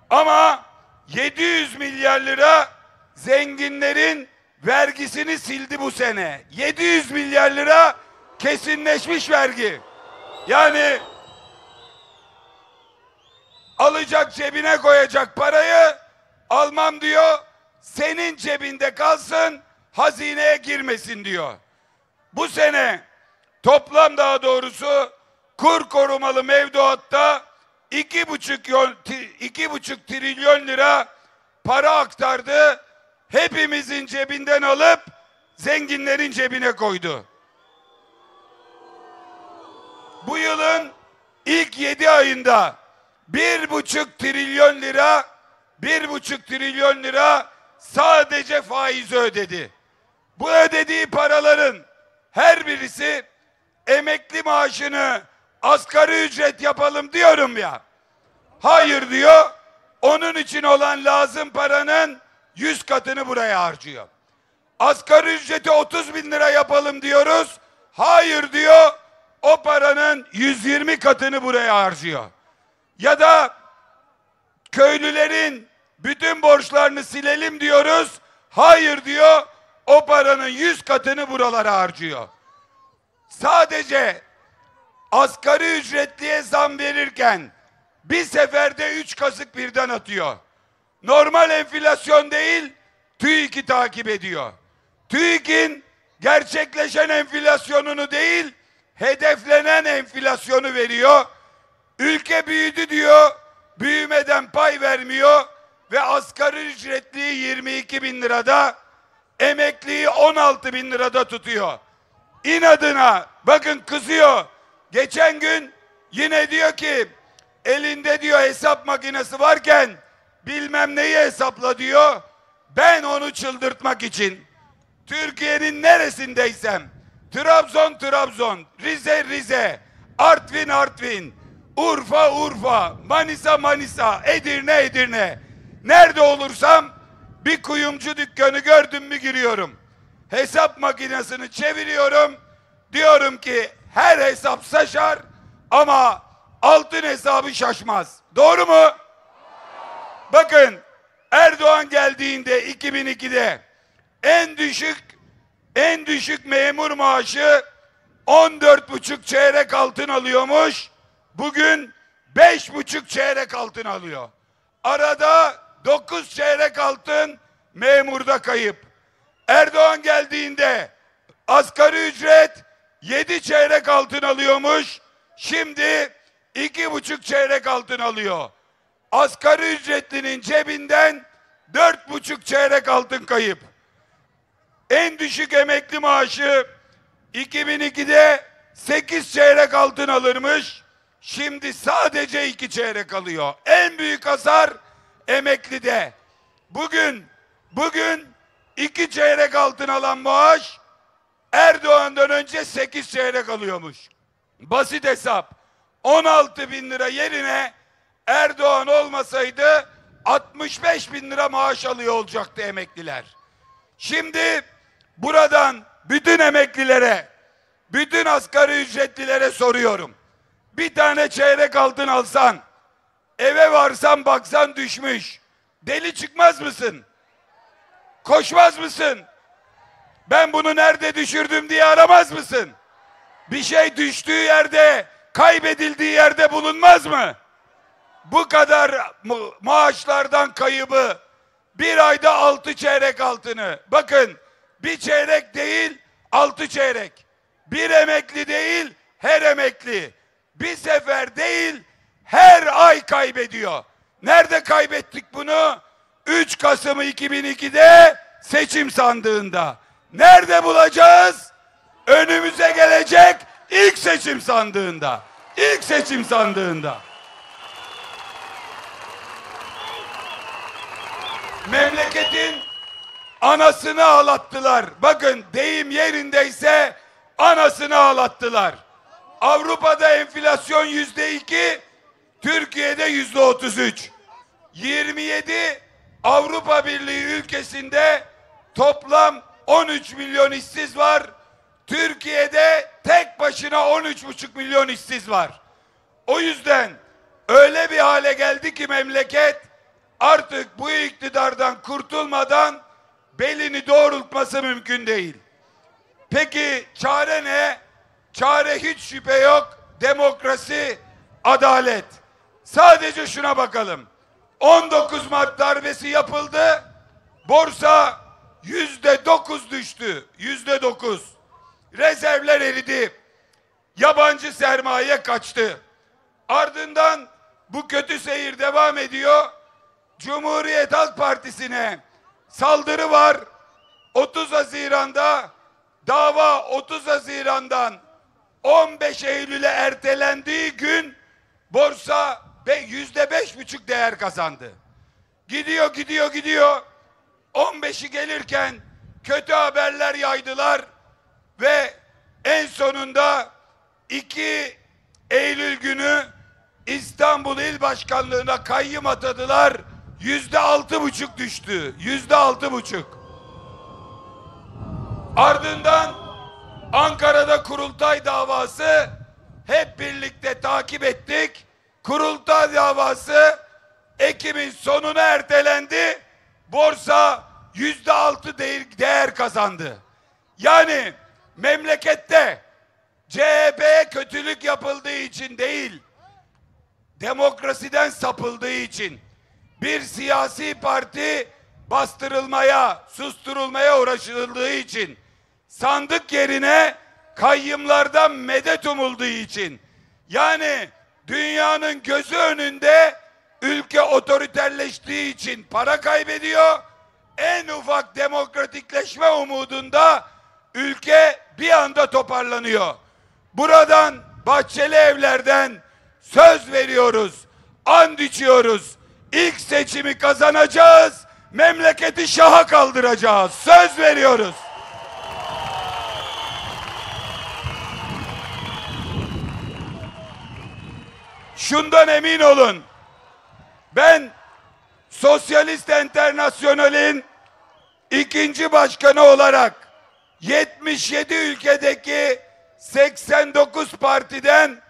[SPEAKER 5] Ama 700 milyar lira zenginlerin vergisini sildi bu sene. 700 milyar lira kesinleşmiş vergi. Yani alacak cebine koyacak parayı almam diyor. Senin cebinde kalsın, hazineye girmesin diyor. Bu sene toplam daha doğrusu kur korumalı mevduatta 2,5 trilyon lira para aktardı. Hepimizin cebinden alıp zenginlerin cebine koydu. Bu yılın ilk 7 ayında 1,5 trilyon lira sadece faizi ödedi. Bu ödediği paraların her birisi emekli maaşını asgari ücret yapalım diyorum ya. Hayır diyor. Onun için olan lazım paranın 100 katını buraya harcıyor. Asgari ücreti 30 bin lira yapalım diyoruz. Hayır diyor. O paranın 120 katını buraya harcıyor. Ya da köylülerin bütün borçlarını silelim diyoruz. Hayır diyor. O paranın 100 katını buralara harcıyor. Sadece asgari ücretliye zam verirken bir seferde 3 kasık birden atıyor. Normal enflasyon değil, TÜİK'i takip ediyor. TÜİK'in gerçekleşen enflasyonunu değil, hedeflenen enflasyonu veriyor. Ülke büyüdü diyor, büyümeden pay vermiyor ve asgari ücretliyi 22 bin lirada, emekliyi 16 bin lirada tutuyor. İnadına bakın kızıyor. Geçen gün yine diyor ki elinde diyor hesap makinesi varken bilmem neyi hesapla diyor. Ben onu çıldırtmak için Türkiye'nin neresindeysem Trabzon, Rize, Artvin, Urfa, Manisa, Edirne. Nerede olursam bir kuyumcu dükkanı gördüm mü giriyorum. Hesap makinesini çeviriyorum. Diyorum ki her hesap şaşar ama altın hesabı şaşmaz. Doğru mu? Bakın, Erdoğan geldiğinde 2002'de en düşük memur maaşı 14,5 çeyrek altın alıyormuş. Bugün 5,5 çeyrek altın alıyor. Arada 9 çeyrek altın memurda kayıp. Erdoğan geldiğinde asgari ücret 7 çeyrek altın alıyormuş. Şimdi 2,5 çeyrek altın alıyor. Asgari ücretlinin cebinden 4,5 çeyrek altın kayıp. En düşük emekli maaşı 2002'de 8 çeyrek altın alırmış. Şimdi sadece 2 çeyrek alıyor. En büyük hasar emeklide. Bugün 2 çeyrek altın alan maaş Erdoğan'dan önce 8 çeyrek alıyormuş. Basit hesap. 16 bin lira yerine Erdoğan olmasaydı 65 bin lira maaş alıyor olacaktı emekliler. Şimdi buradan bütün emeklilere, bütün asgari ücretlilere soruyorum. Bir tane çeyrek altın alsan, eve varsan baksan düşmüş. Deli çıkmaz mısın? Koşmaz mısın? Ben bunu nerede düşürdüm diye aramaz mısın? Bir şey düştüğü yerde, kaybedildiği yerde bulunmaz mı? Bu kadar maaşlardan kaybı, bir ayda 6 çeyrek altını. Bakın, bir çeyrek değil 6 çeyrek. Bir emekli değil her emekli. Bir sefer değil her ay kaybediyor. Nerede kaybettik bunu? 3 Kasım 2002'de seçim sandığında. Nerede bulacağız? Önümüze gelecek ilk seçim sandığında. İlk seçim sandığında. Memleketin anasını ağlattılar. Bakın, deyim yerindeyse anasını ağlattılar. Avrupa'da enflasyon %2, Türkiye'de %33. 27 Avrupa Birliği ülkesinde toplam 13 milyon işsiz var. Türkiye'de tek başına 13,5 milyon işsiz var. O yüzden öyle bir hale geldi ki memleket artık bu iktidardan kurtulmadan belini doğrultması mümkün değil. Peki çare ne? Çare hiç şüphe yok. Demokrasi, adalet. Sadece şuna bakalım. 19 Mart darbesi yapıldı. Borsa %9 düştü. %9. Rezervler eridi. Yabancı sermaye kaçtı. Ardından bu kötü seyir devam ediyor. Cumhuriyet Halk Partisi'ne saldırı var. 30 Haziran'da dava 30 Haziran'dan 15 Eylül'e ertelendiği gün borsa %5,5 değer kazandı. Gidiyor. 15'i gelirken kötü haberler yaydılar ve en sonunda 2 Eylül günü İstanbul İl Başkanlığı'na kayyım atadılar. %6,5 düştü. %6,5. Ardından Ankara'da kurultay davası, hep birlikte takip ettik. Kurultay davası Ekim'in sonuna ertelendi. Borsa %6 değer kazandı. Yani memlekette CHP'ye kötülük yapıldığı için değil, demokrasiden sapıldığı için bir siyasi parti bastırılmaya, susturulmaya uğraşıldığı için, sandık yerine kayyımlardan medet umulduğu için, yani dünyanın gözü önünde ülke otoriterleştiği için para kaybediyor. En ufak demokratikleşme umudunda ülke bir anda toparlanıyor. Buradan Bahçeli Evler'den söz veriyoruz, and içiyoruz. İlk seçimi kazanacağız, memleketi şaha kaldıracağız. Söz veriyoruz. Şundan emin olun. Ben Sosyalist Enternasyonel'in 2. başkanı olarak 77 ülkedeki 89 partiden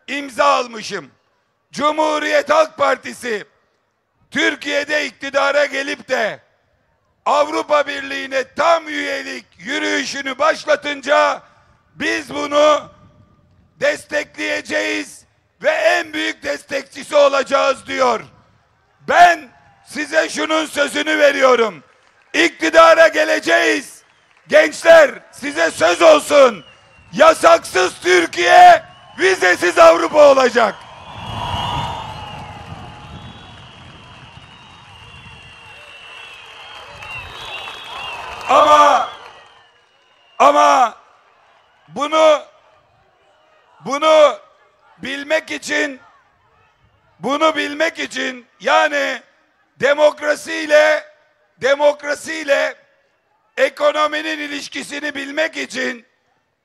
[SPEAKER 5] imza almışım. Cumhuriyet Halk Partisi Türkiye'de iktidara gelip de Avrupa Birliği'ne tam üyelik yürüyüşünü başlatınca biz bunu destekleyeceğiz ve en büyük destekçisi olacağız diyor. Ben size şunun sözünü veriyorum. İktidara geleceğiz. Gençler, size söz olsun. Yasaksız Türkiye, vizesiz Avrupa olacak. Ama bunu bilmek için yani demokrasiyle ekonominin ilişkisini bilmek için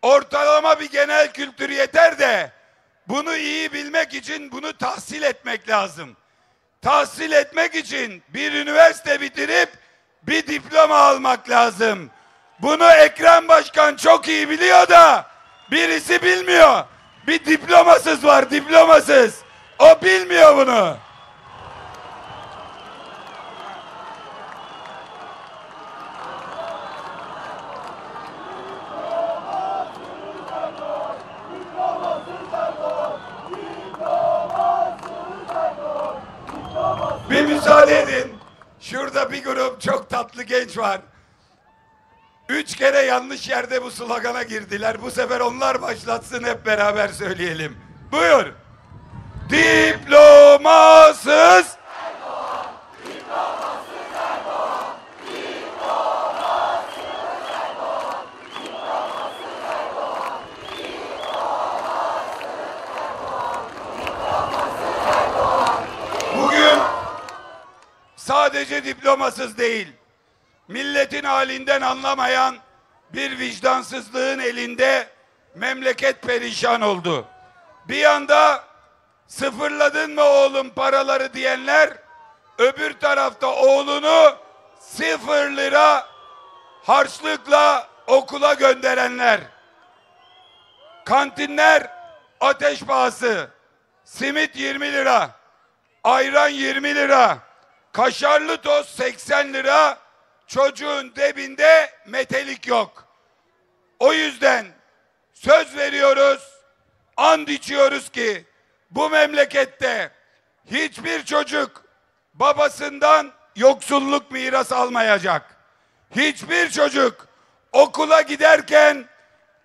[SPEAKER 5] ortalama bir genel kültür yeter de bunu iyi bilmek için bunu tahsil etmek lazım. Tahsil etmek için bir üniversite bitirip bir diploma almak lazım. Bunu Ekrem Başkan çok iyi biliyor da birisi bilmiyor. Bir diplomasız var, diplomasız. O bilmiyor bunu. Bir müsaade edin. Şurada bir grup çok tatlı genç var. 3 kere yanlış yerde bu slogana girdiler. Bu sefer onlar başlatsın, hep beraber söyleyelim. Buyur. Diplomasız. Bugün sadece diplomasız değil, milletin halinden anlamayan bir vicdansızlığın elinde memleket perişan oldu. Bir yanda sıfırladın mı oğlum paraları diyenler, öbür tarafta oğlunu 0 lira harçlıkla okula gönderenler. Kantinler ateş pahası, simit 20 lira, ayran 20 lira, kaşarlı toz 80 lira, çocuğun debinde metelik yok. O yüzden söz veriyoruz, and içiyoruz ki bu memlekette hiçbir çocuk babasından yoksulluk miras almayacak. Hiçbir çocuk okula giderken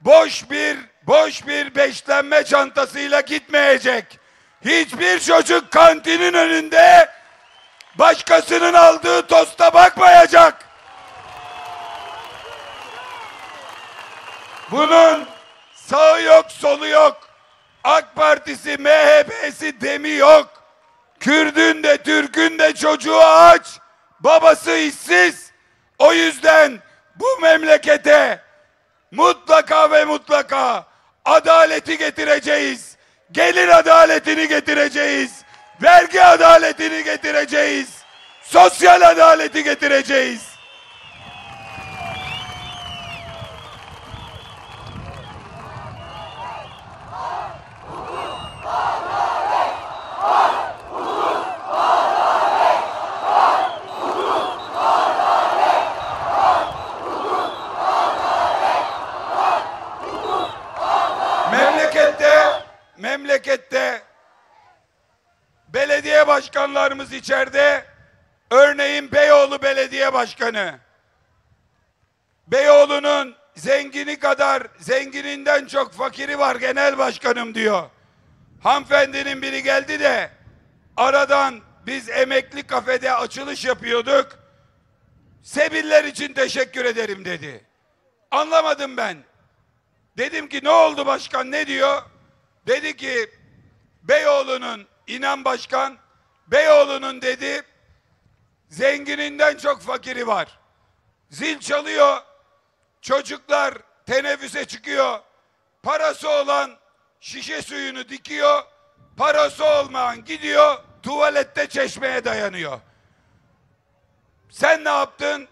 [SPEAKER 5] boş bir beslenme çantasıyla gitmeyecek. Hiçbir çocuk kantinin önünde başkasının aldığı tosta bakmayacak. Bunun sağı yok, solu yok. AK Partisi, MHP'si demi yok. Kürdün de Türk'ün de çocuğu aç, babası işsiz. O yüzden bu memlekete mutlaka ve mutlaka adaleti getireceğiz. Gelir adaletini getireceğiz. Vergi adaletini getireceğiz. Sosyal adaleti getireceğiz. Memlekette belediye başkanlarımız içeride, örneğin Beyoğlu Belediye Başkanı. Beyoğlu'nun zengini kadar zengininden çok fakiri var genel başkanım diyor. Hanımefendinin biri geldi de aradan, biz emekli kafede açılış yapıyorduk. Sebiller için teşekkür ederim dedi. Anlamadım ben. Dedim ki ne oldu başkan, ne diyor? Dedi ki Beyoğlu'nun, inan başkan, Beyoğlu'nun dedi zengininden çok fakiri var. Zil çalıyor, çocuklar teneffüse çıkıyor, parası olan şişe suyunu dikiyor, parası olmayan gidiyor tuvalette çeşmeye dayanıyor. Sen ne yaptın?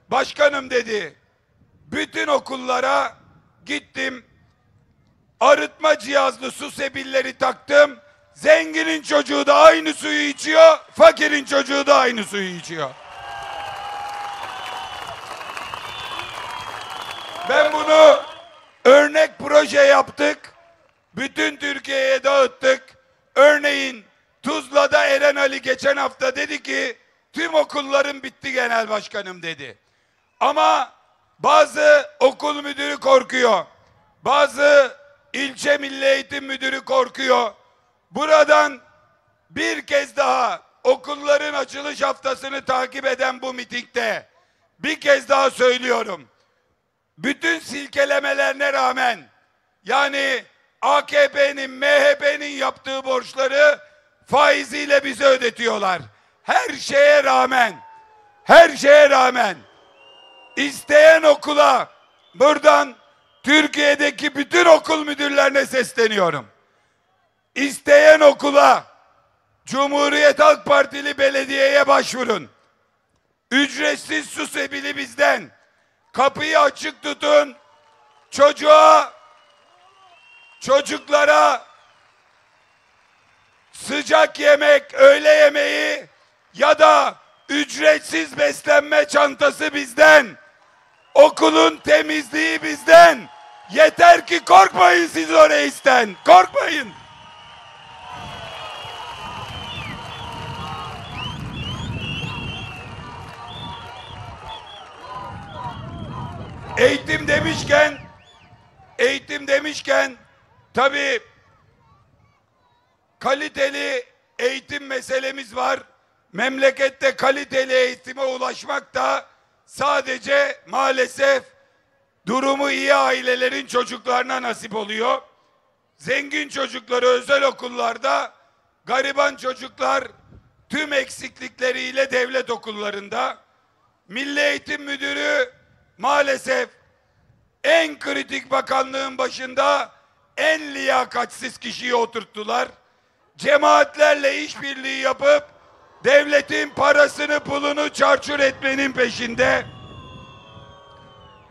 [SPEAKER 5] Başkanım dedi, bütün okullara gittim, arıtma cihazlı su sebilleri taktım, Zenginin çocuğu da aynı suyu içiyor, fakirin çocuğu da aynı suyu içiyor. Ben bunu örnek proje yaptık. Bütün Türkiye'ye dağıttık. Örneğin Tuzla'da Eren Ali geçen hafta dedi ki tüm okulların bitti genel başkanım dedi. Ama bazı okul müdürü korkuyor. Bazı ilçe milli eğitim müdürü korkuyor. Buradan bir kez daha okulların açılış haftasını takip eden bu mitingde bir kez daha söylüyorum. Bütün silkelemelerine rağmen, yani AKP'nin, MHP'nin yaptığı borçları faiziyle bize ödetiyorlar. Her şeye rağmen isteyen okula, buradan Türkiye'deki bütün okul müdürlerine sesleniyorum. İsteyen okula Cumhuriyet Halk Partili belediyeye başvurun. Ücretsiz su sebili bizden. Kapıyı açık tutun. Çocuklara sıcak yemek, öğle yemeği ya da ücretsiz beslenme çantası bizden. Okulun temizliği bizden. Yeter ki korkmayın siz o reisten. Korkmayın. Eğitim demişken tabii kaliteli eğitim meselemiz var. Memlekette kaliteli eğitime ulaşmak da sadece maalesef durumu iyi ailelerin çocuklarına nasip oluyor. Zengin çocukları özel okullarda, gariban çocuklar tüm eksiklikleriyle devlet okullarında. Milli Eğitim Müdürü maalesef en kritik bakanlığın başında en liyakatsiz kişiyi oturttular. Cemaatlerle işbirliği yapıp devletin parasını pulunu çarçur etmenin peşinde.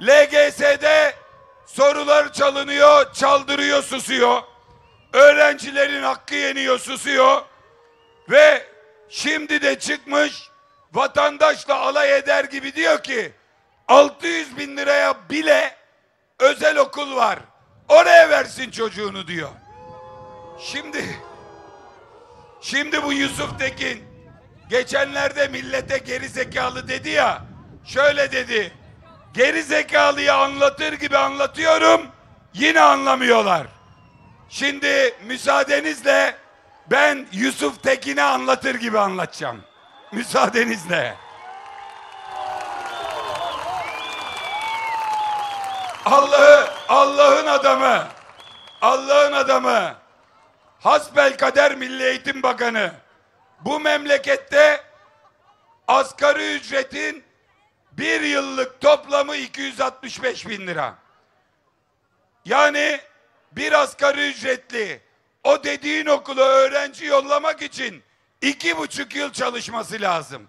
[SPEAKER 5] LGS'de sorular çalınıyor, çaldırıyor, susuyor. Öğrencilerin hakkı yeniyor, susuyor. Ve şimdi de çıkmış vatandaşla alay eder gibi diyor ki 600 bin liraya bile özel okul var. Oraya versin çocuğunu diyor. Şimdi bu Yusuf Tekin geçenlerde millete geri zekalı dedi ya, şöyle dedi: geri zekalıyı anlatır gibi anlatıyorum, yine anlamıyorlar. Şimdi müsaadenizle ben Yusuf Tekin'i anlatır gibi anlatacağım. Müsaadenizle. Allah'ın adamı, hasbelkader Milli Eğitim Bakanı, bu memlekette asgari ücretin bir yıllık toplamı 265 bin lira. Yani bir asgari ücretli o dediğin okula öğrenci yollamak için 2,5 yıl çalışması lazım.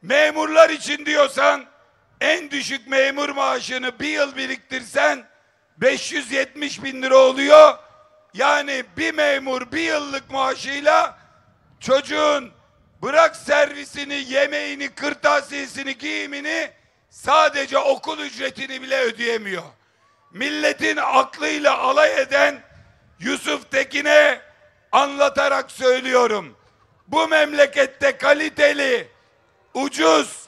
[SPEAKER 5] Memurlar için diyorsan en düşük memur maaşını bir yıl biriktirsen 570 bin lira oluyor. Yani bir memur bir yıllık maaşıyla çocuğun bırak servisini, yemeğini, kırtasiyesini, giyimini, sadece okul ücretini bile ödeyemiyor. Milletin aklıyla alay eden Yusuf Tekin'e anlatarak söylüyorum. Bu memlekette kaliteli, ucuz,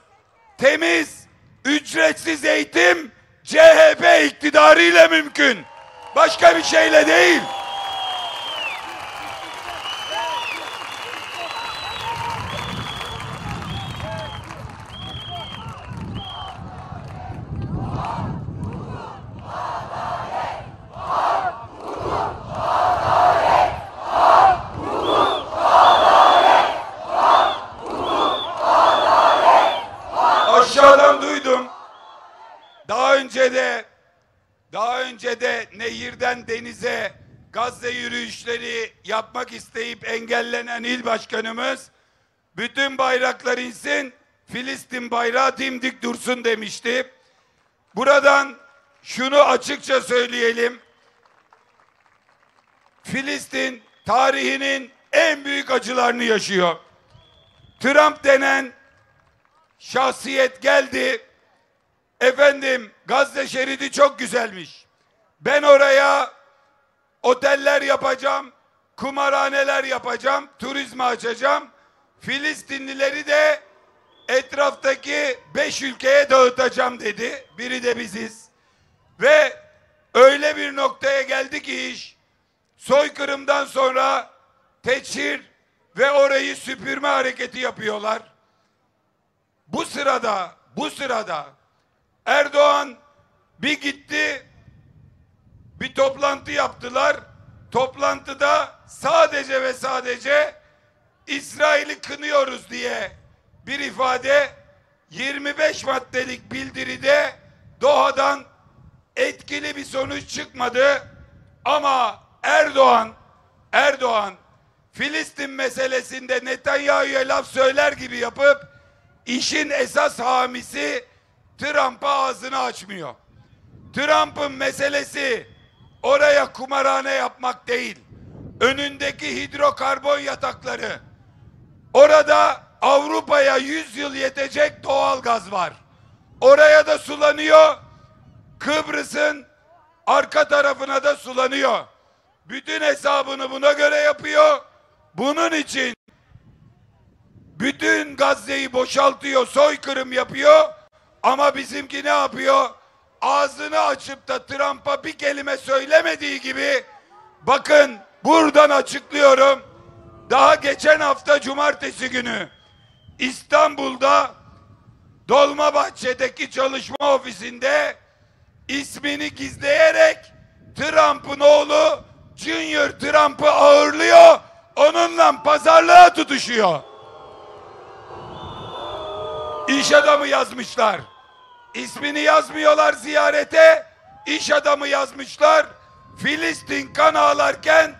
[SPEAKER 5] temiz, ücretsiz eğitim CHP iktidarıyla mümkün. Başka bir şeyle değil. Aşağıdan duydum. Daha önce de nehirden denize Gazze yürüyüşleri yapmak isteyip engellenen il başkanımız bütün bayraklar insin, Filistin bayrağı dimdik dursun demişti. Buradan şunu açıkça söyleyelim. Filistin tarihinin en büyük acılarını yaşıyor. Trump denen şahsiyet geldi. Efendim, Gazze şeridi çok güzelmiş. Ben oraya oteller yapacağım, kumarhaneler yapacağım, turizmi açacağım. Filistinlileri de etraftaki 5 ülkeye dağıtacağım dedi. Biri de biziz. Ve öyle bir noktaya geldi ki iş, soykırımdan sonra teçhir ve orayı süpürme hareketi yapıyorlar. Bu sırada Erdoğan bir gitti, bir toplantı yaptılar. Toplantıda sadece ve sadece İsrail'i kınıyoruz diye bir ifade, 25 maddelik bildiride Doha'dan etkili bir sonuç çıkmadı. Ama Erdoğan Filistin meselesinde Netanyahu'ya laf söyler gibi yapıp işin esas hamisi Trump'a ağzını açmıyor. Trump'ın meselesi oraya kumarhane yapmak değil. Önündeki hidrokarbon yatakları. Orada Avrupa'ya 100 yıl yetecek doğal gaz var. Oraya da sulanıyor. Kıbrıs'ın arka tarafına da sulanıyor. Bütün hesabını buna göre yapıyor. Bunun için bütün Gazze'yi boşaltıyor, soykırım yapıyor. Ama bizimki ne yapıyor? Ağzını açıp da Trump'a bir kelime söylemediği gibi, bakın buradan açıklıyorum. Daha geçen hafta cumartesi günü İstanbul'da Dolmabahçe'deki çalışma ofisinde ismini gizleyerek Trump'ın oğlu Junior Trump'ı ağırlıyor. Onunla pazarlığa tutuşuyor. İş adamı yazmışlar. İsmini yazmıyorlar ziyarete. İş adamı yazmışlar. Filistin kan ağlarken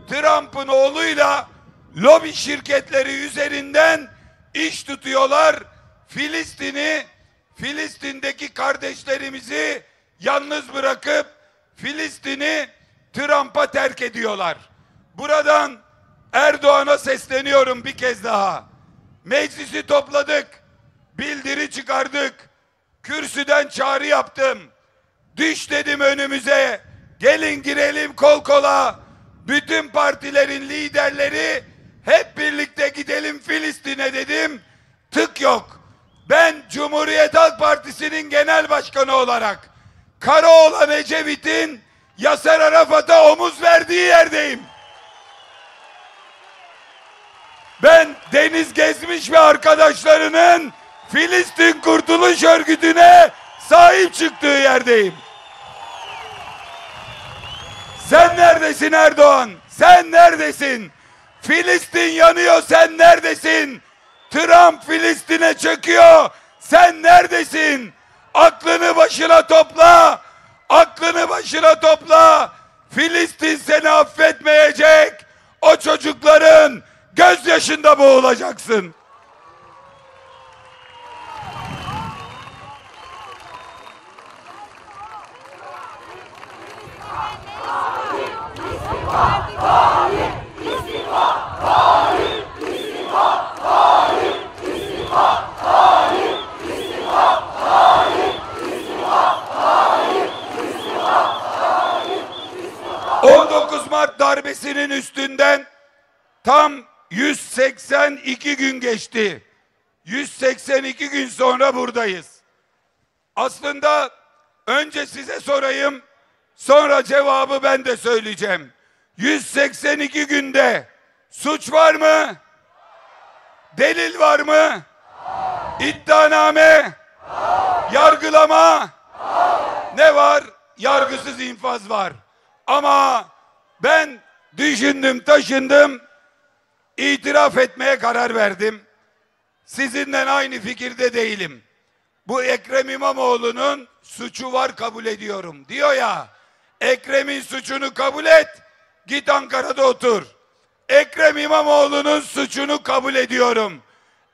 [SPEAKER 5] Trump'ın oğluyla lobi şirketleri üzerinden iş tutuyorlar. Filistin'deki kardeşlerimizi yalnız bırakıp Filistin'i Trump'a terk ediyorlar. Buradan Erdoğan'a sesleniyorum bir kez daha. Meclisi topladık. Bildiri çıkardık. Kürsüden çağrı yaptım. Düş dedim önümüze. Gelin girelim kol kola. Bütün partilerin liderleri hep birlikte gidelim Filistin'e dedim. Tık yok. Ben Cumhuriyet Halk Partisi'nin genel başkanı olarak Karaoğlan Ecevit'in Yasser Arafat'a omuz verdiği yerdeyim. Ben Deniz Gezmiş ve arkadaşlarının Filistin Kurtuluş Örgütü'ne sahip çıktığı yerdeyim. Sen neredesin Erdoğan? Sen neredesin? Filistin yanıyor, sen neredesin? Trump Filistin'e çöküyor, sen neredesin? Aklını başına topla. Aklını başına topla. Filistin seni affetmeyecek. O çocukların gözyaşında boğulacaksın. Mart darbesinin üstünden tam 182 gün geçti. 182 gün sonra buradayız. Aslında önce size sorayım, sonra cevabı ben de söyleyeceğim. 182 günde suç var mı? Delil var mı? İddianame? Yargılama? Ne var? Yargısız infaz var. Ama ben düşündüm, taşındım, itiraf etmeye karar verdim. Sizinle aynı fikirde değilim. Bu Ekrem İmamoğlu'nun suçu var, kabul ediyorum diyor ya. Ekrem'in suçunu kabul et, git Ankara'da otur. Ekrem İmamoğlu'nun suçunu kabul ediyorum.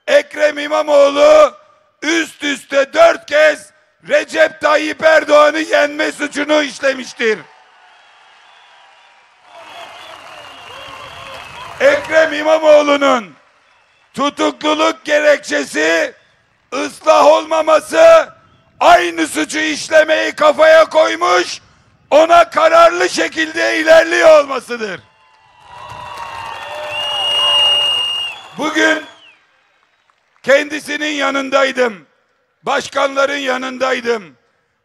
[SPEAKER 5] Ekrem İmamoğlu üst üste 4 kez Recep Tayyip Erdoğan'ı yenme suçunu işlemiştir. Ekrem İmamoğlu'nun tutukluluk gerekçesi ıslah olmaması, aynı suçu işlemeyi kafaya koymuş, ona kararlı şekilde ilerliyor olmasıdır. Bugün kendisinin yanındaydım. Başkanların yanındaydım.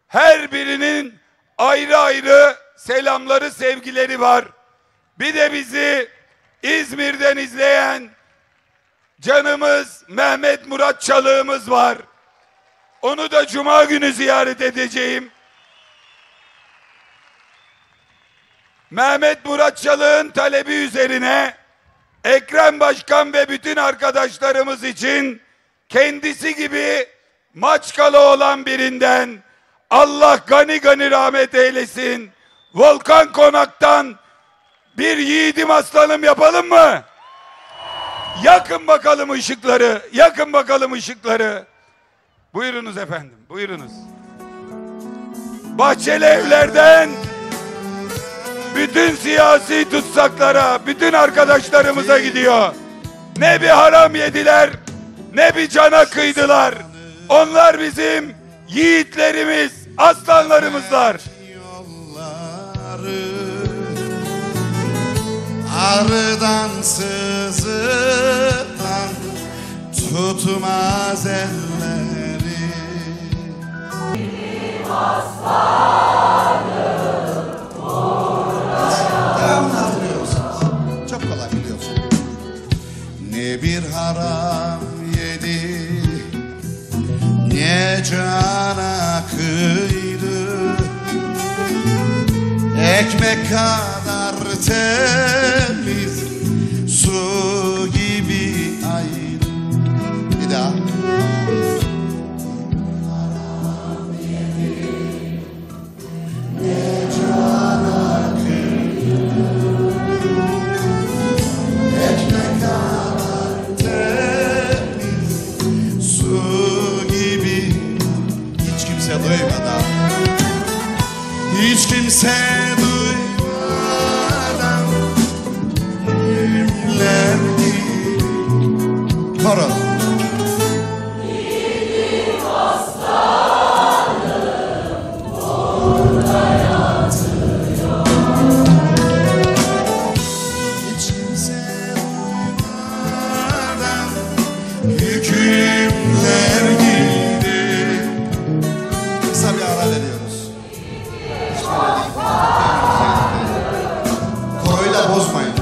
[SPEAKER 5] Her birinin ayrı ayrı selamları, sevgileri var. Bir de bizi İzmir'den izleyen canımız Mehmet Murat Çalık'ımız var. Onu da Cuma günü ziyaret edeceğim. Mehmet Murat Çalık'ın talebi üzerine Ekrem Başkan ve bütün arkadaşlarımız için kendisi gibi Maçkalı olan birinden Allah gani gani rahmet eylesin, Volkan Konak'tan bir yiğidim aslanım yapalım mı? Yakın bakalım ışıkları, yakın bakalım ışıkları. Buyurunuz efendim, buyurunuz. Bahçeli Evler'den bütün siyasi tutsaklara, bütün arkadaşlarımıza gidiyor. Ne bir haram yediler, ne bir cana kıydılar. Onlar bizim yiğitlerimiz, aslanlarımızlar.
[SPEAKER 6] Arıdan sızıdan tutmaz elleri. Devamını hatırlıyorsunuz. Çok kolay biliyorsunuz. Ne bir haram yedi, ne cana kıydı. Ekmek kadar temiz, su gibi ayrı. Bir daha. Ne cana kıydı, ekmek kadar temiz, su gibi. Hiç kimse duymadan, hiç kimse duymadan güllerdi. Koro. Yiğidim aslanım burada yatıyor. Hiç kimse duymadan hükümler girdi. Kısa bir ara veriyoruz. Koroyu da bozmayın.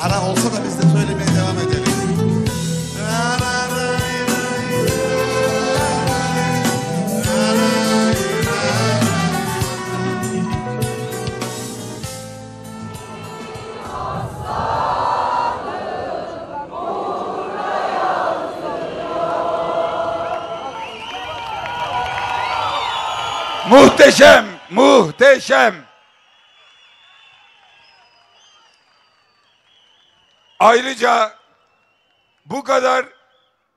[SPEAKER 6] Ara olsa da biz de söylemeye devam edelim.
[SPEAKER 5] Muhteşem, muhteşem. Ayrıca bu kadar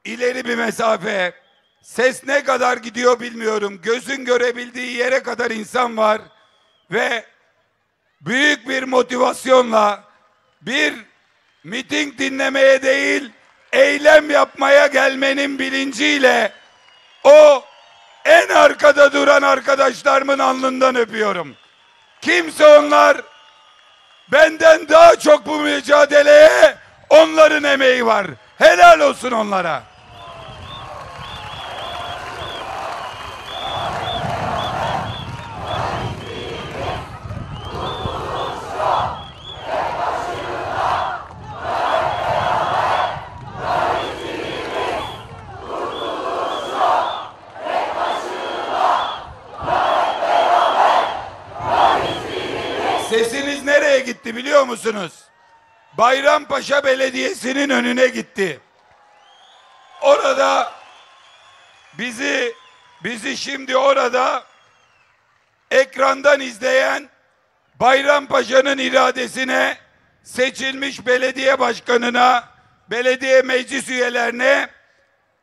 [SPEAKER 5] ileri bir mesafe, ses ne kadar gidiyor bilmiyorum. Gözün görebildiği yere kadar insan var ve büyük bir motivasyonla bir miting dinlemeye değil, eylem yapmaya gelmenin bilinciyle o en arkada duran arkadaşlarımın alnından öpüyorum. Kimse onlar, benden daha çok bu mücadeleye onların emeği var. Helal olsun onlara. Sesiniz nereye gitti biliyor musunuz? Bayrampaşa Belediyesi'nin önüne gitti. Orada bizi şimdi orada ekrandan izleyen Bayrampaşa'nın iradesine, seçilmiş belediye başkanına, belediye meclis üyelerine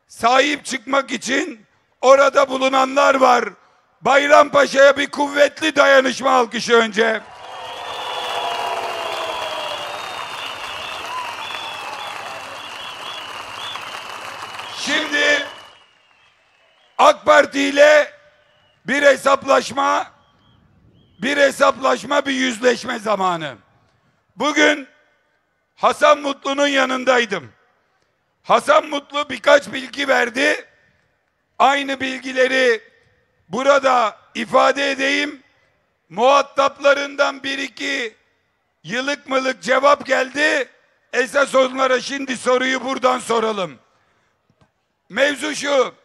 [SPEAKER 5] sahip çıkmak için orada bulunanlar var. Bayrampaşa'ya bir kuvvetli dayanışma alkışı önce. AK Parti ile bir hesaplaşma, bir yüzleşme zamanı. Bugün Hasan Mutlu'nun yanındaydım. Hasan Mutlu birkaç bilgi verdi. Aynı bilgileri burada ifade edeyim. Muhataplarından bir iki yılık mılık cevap geldi. Esas onlara şimdi soruyu buradan soralım. Mevzu şu: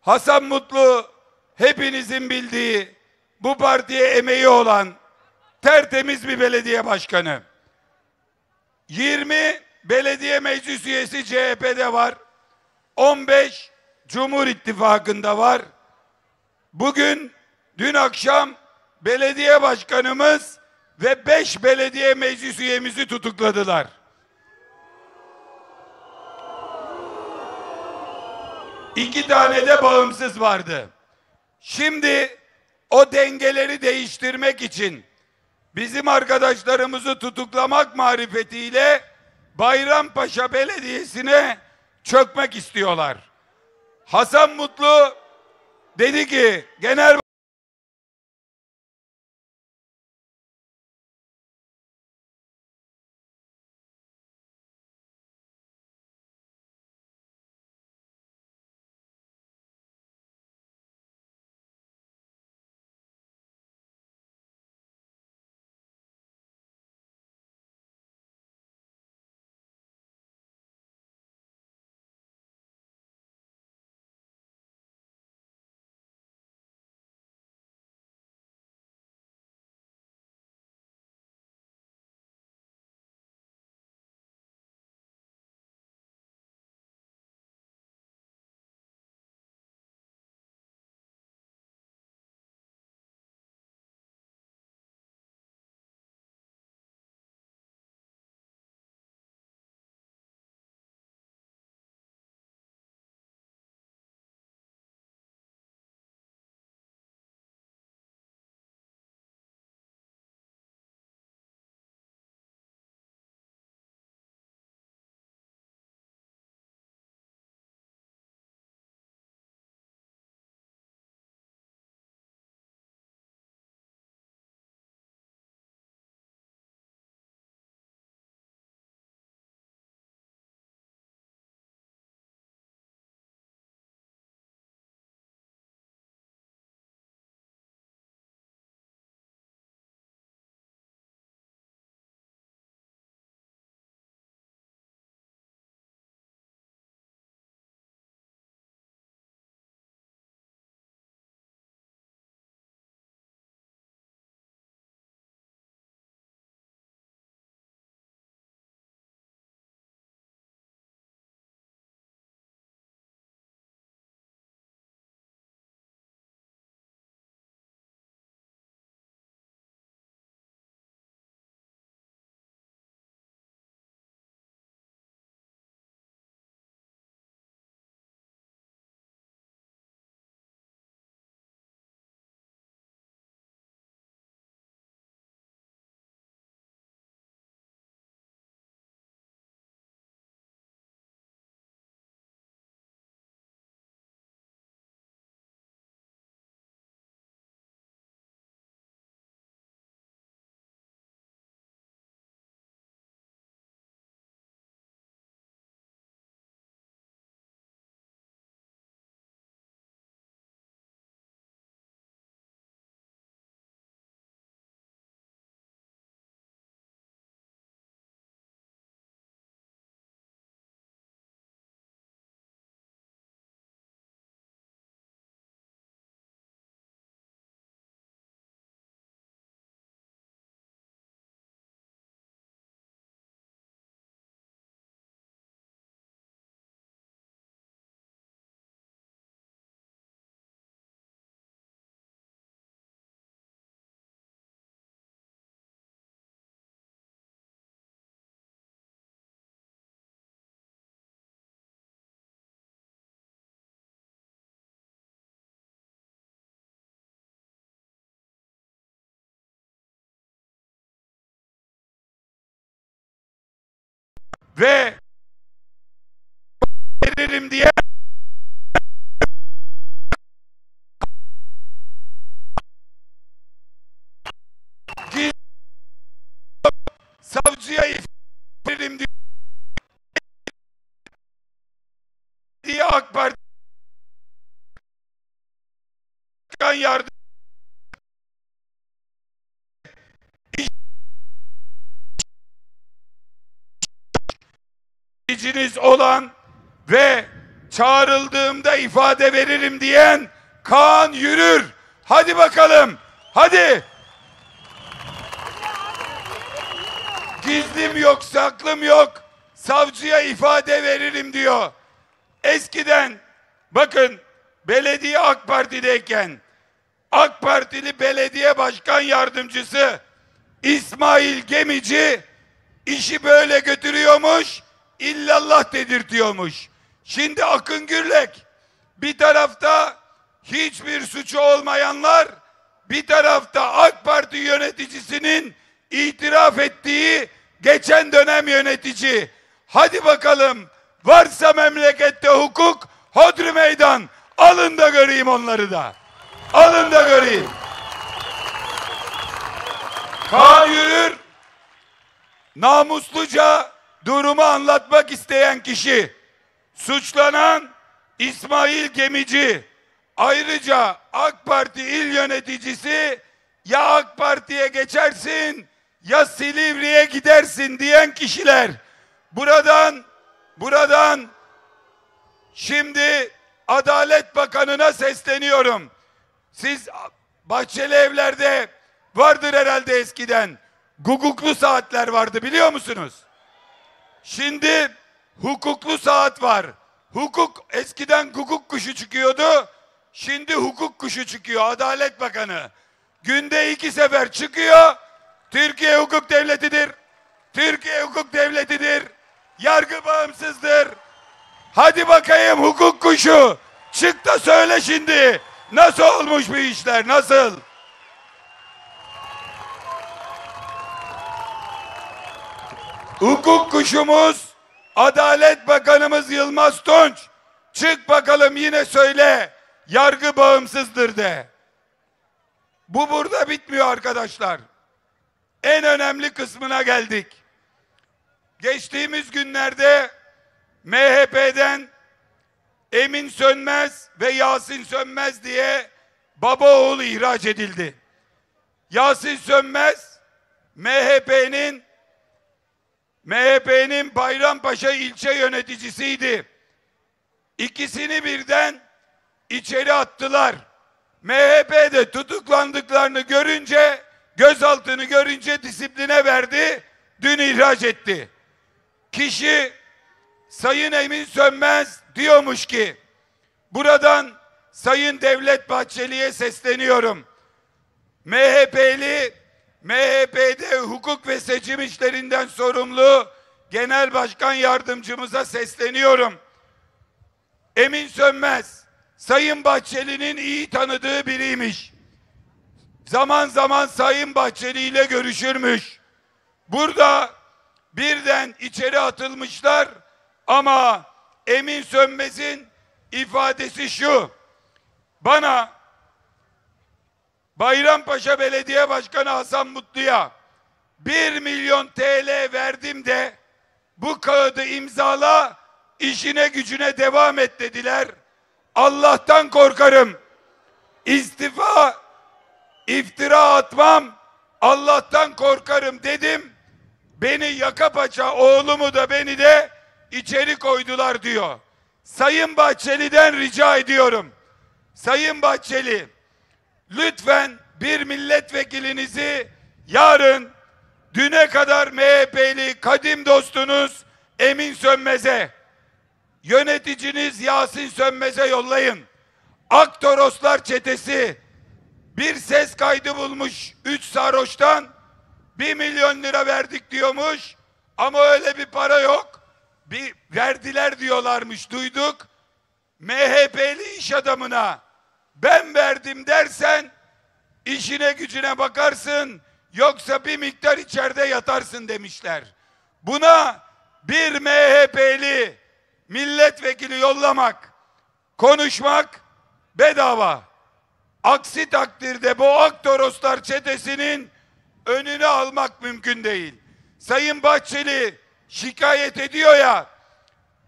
[SPEAKER 5] Hasan Mutlu hepinizin bildiği, bu partiye emeği olan tertemiz bir belediye başkanı. 20 belediye meclis üyesi CHP'de var. 15 Cumhur İttifakı'nda var. Dün akşam belediye başkanımız ve 5 belediye meclis üyemizi tutukladılar. İki tane de bağımsız vardı. Şimdi o dengeleri değiştirmek için bizim arkadaşlarımızı tutuklamak marifetiyle Bayrampaşa Belediyesi'ne çökmek istiyorlar. Hasan Mutlu dedi ki genel ve veririm diye savcıya veririm diye AK Parti Başkan yardımcınız olan ve çağrıldığımda ifade veririm diyen Kaan Yürür. Hadi bakalım. Hadi. Gizlim yok, saklım yok. Savcıya ifade veririm diyor. Eskiden bakın belediye AK Parti'deyken AK Partili belediye başkan yardımcısı İsmail Gemici işi böyle götürüyormuş, illallah dedirtiyormuş. Şimdi Akın Gürlek bir tarafta hiçbir suçu olmayanlar, bir tarafta AK Parti yöneticisinin itiraf ettiği geçen dönem yönetici. Hadi bakalım, varsa memlekette hukuk, hodri meydan. Alın da göreyim onları da. Alın da göreyim. Kaan Yürür namusluca durumu anlatmak isteyen kişi. Suçlanan İsmail Gemici. Ayrıca AK Parti il yöneticisi, ya AK Parti'ye geçersin ya Silivri'ye gidersin diyen kişiler. Buradan şimdi Adalet Bakanı'na sesleniyorum. Siz Bahçeli Evler'de vardır herhalde eskiden. Guguklu saatler vardı, biliyor musunuz? Şimdi hukuklu saat var. Hukuk, eskiden guguk kuşu çıkıyordu. Şimdi hukuk kuşu çıkıyor. Adalet Bakanı günde 2 sefer çıkıyor. Türkiye hukuk devletidir. Türkiye hukuk devletidir. Yargı bağımsızdır. Hadi bakayım hukuk kuşu. Çık da söyle şimdi. Nasıl olmuş bu işler? Nasıl? Hukuk kuşumuz Adalet Bakanımız Yılmaz Tunç. Çık bakalım yine söyle. Yargı bağımsızdır de. Bu burada bitmiyor arkadaşlar. En önemli kısmına geldik. Geçtiğimiz günlerde MHP'den Emin Sönmez ve Yasin Sönmez diye baba oğul ihraç edildi. Yasin Sönmez MHP'nin Bayrampaşa ilçe yöneticisiydi. İkisini birden içeri attılar. MHP'de tutuklandıklarını görünce, gözaltını görünce disipline verdi, dün ihraç etti. Kişi Sayın Emin Sönmez diyormuş ki, buradan Sayın Devlet Bahçeli'ye sesleniyorum. MHP'de hukuk ve seçim işlerinden sorumlu Genel Başkan Yardımcımıza sesleniyorum. Emin Sönmez, Sayın Bahçeli'nin iyi tanıdığı biriymiş. Zaman zaman Sayın Bahçeli ile görüşürmüş. Burada birden içeri atılmışlar ama Emin Sönmez'in ifadesi şu: bana Bayrampaşa Belediye Başkanı Hasan Mutlu'ya 1 milyon TL verdim de bu kağıdı imzala, işine gücüne devam et dediler. Allah'tan korkarım. İftira atmam. Allah'tan korkarım dedim. Beni yaka paça, oğlumu da beni de içeri koydular diyor. Sayın Bahçeli'den rica ediyorum. Sayın Bahçeli, lütfen bir milletvekilinizi yarın düne kadar MHP'li kadim dostunuz Emin Sönmez'e, yöneticiniz Yasin Sönmez'e yollayın. Aktoroslar çetesi bir ses kaydı bulmuş 3 sarhoştan, 1 milyon lira verdik diyormuş ama öyle bir para yok. Bir verdiler diyorlarmış, duyduk. MHP'li iş adamına ben verdim dersen işine gücüne bakarsın, yoksa bir miktar içeride yatarsın demişler. Buna bir MHP'li milletvekili yollamak, konuşmak bedava. Aksi takdirde bu Aktoroslar çetesinin önünü almak mümkün değil. Sayın Bahçeli şikayet ediyor ya,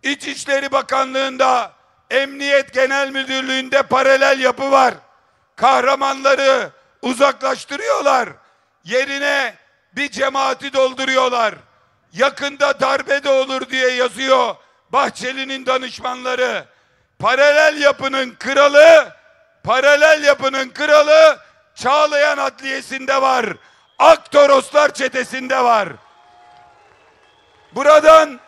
[SPEAKER 5] İçişleri Bakanlığı'nda, Emniyet Genel Müdürlüğü'nde paralel yapı var. Kahramanları uzaklaştırıyorlar. Yerine bir cemaati dolduruyorlar. Yakında darbe de olur diye yazıyor Bahçeli'nin danışmanları. Paralel yapının kralı Çağlayan Adliyesi'nde var. Aktoroslar çetesinde var. Buradan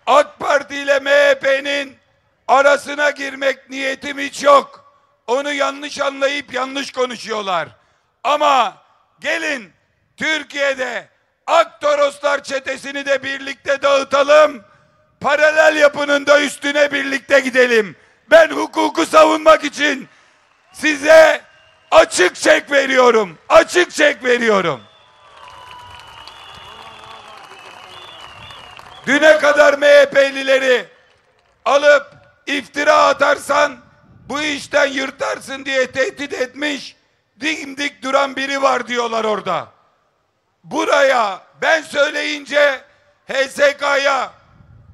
[SPEAKER 5] AK Parti ile MHP'nin arasına girmek niyetim hiç yok. Onu yanlış anlayıp yanlış konuşuyorlar. Ama gelin Türkiye'de Aktoroslar çetesini de birlikte dağıtalım. Paralel yapının da üstüne birlikte gidelim. Ben hukuku savunmak için size açık çek veriyorum. Açık çek veriyorum. Düne kadar MHP'lileri alıp iftira atarsan bu işten yırtarsın diye tehdit etmiş, dimdik duran biri var diyorlar orada. Buraya ben söyleyince HSK'ya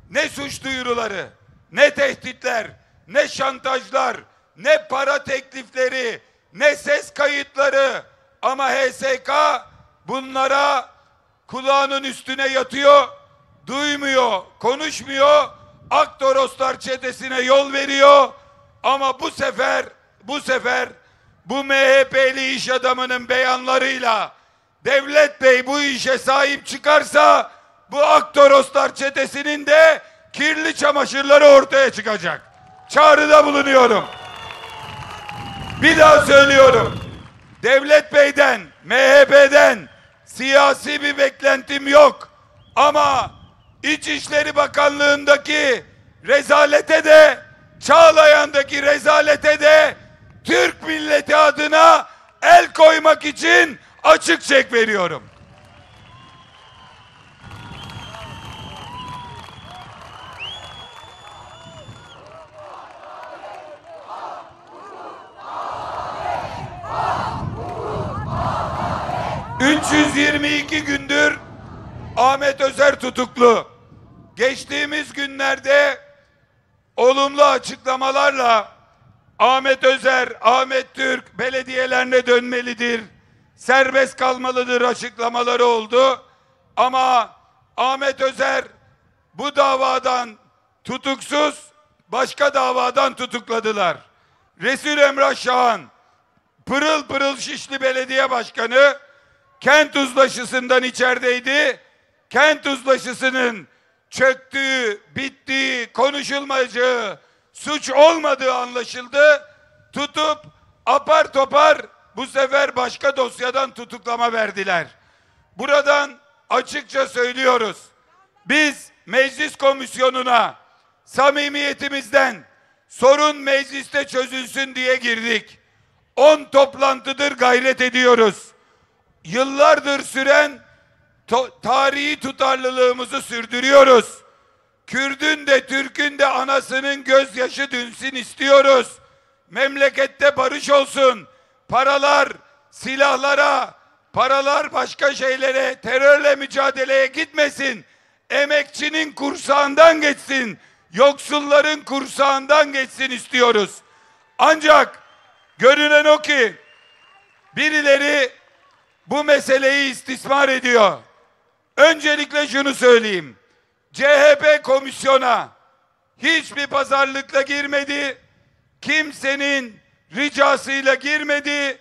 [SPEAKER 5] ne suç duyuruları, ne tehditler, ne şantajlar, ne para teklifleri, ne ses kayıtları, ama HSK bunlara kulağının üstüne yatıyor, duymuyor, konuşmuyor, Aktoroslar çetesine yol veriyor. Ama bu sefer bu MHP'li iş adamının beyanlarıyla Devlet Bey bu işe sahip çıkarsa bu Aktoroslar çetesinin de kirli çamaşırları ortaya çıkacak. Çağrıda bulunuyorum. Bir daha söylüyorum. Devlet Bey'den, MHP'den siyasi bir beklentim yok. Ama İçişleri Bakanlığı'ndaki rezalete de, Çağlayan'daki rezalete de Türk milleti adına el koymak için açık çek veriyorum. ...322 gündür Ahmet Özer tutuklu. Geçtiğimiz günlerde olumlu açıklamalarla Ahmet Özer, Ahmet Türk belediyelerine dönmelidir, serbest kalmalıdır açıklamaları oldu. Ama Ahmet Özer bu davadan tutuksuz, başka davadan tutukladılar. Resul Emrah Şahan, pırıl pırıl Şişli Belediye Başkanı, kent uzlaşısından içerideydi. Kent uzlaşısının çöktüğü, bittiği, konuşulmayacağı, suç olmadığı anlaşıldı. Tutup apar topar bu sefer başka dosyadan tutuklama verdiler. Buradan açıkça söylüyoruz. Biz meclis komisyonuna samimiyetimizden sorun mecliste çözülsün diye girdik. 10 toplantıdır gayret ediyoruz. Yıllardır süren tarihi tutarlılığımızı sürdürüyoruz. Kürdün de Türk'ün de anasının gözyaşı dönsün istiyoruz. Memlekette barış olsun. Paralar silahlara, paralar başka şeylere, terörle mücadeleye gitmesin. Emekçinin kursağından geçsin. Yoksulların kursağından geçsin istiyoruz. Ancak görünen o ki birileri bu meseleyi istismar ediyor. Öncelikle şunu söyleyeyim. CHP komisyona hiçbir pazarlıkla girmedi. Kimsenin ricasıyla girmedi.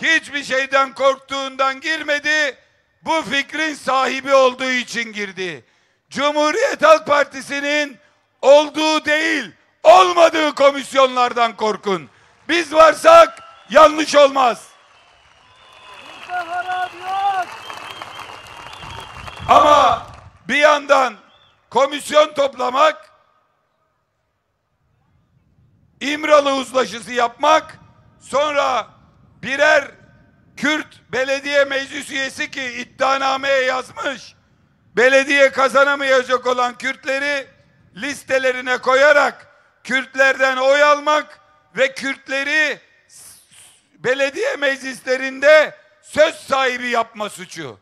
[SPEAKER 5] Hiçbir şeyden korktuğundan girmedi. Bu fikrin sahibi olduğu için girdi. Cumhuriyet Halk Partisi'nin olduğu değil, olmadığı komisyonlardan korkun. Biz varsak yanlış olmaz. Ama bir yandan komisyon toplamak, İmralı uzlaşısı yapmak, sonra birer Kürt belediye meclis üyesi ki iddianameye yazmış, belediye kazanamayacak olan Kürtleri listelerine koyarak Kürtlerden oy almak ve Kürtleri belediye meclislerinde söz sahibi yapma suçu.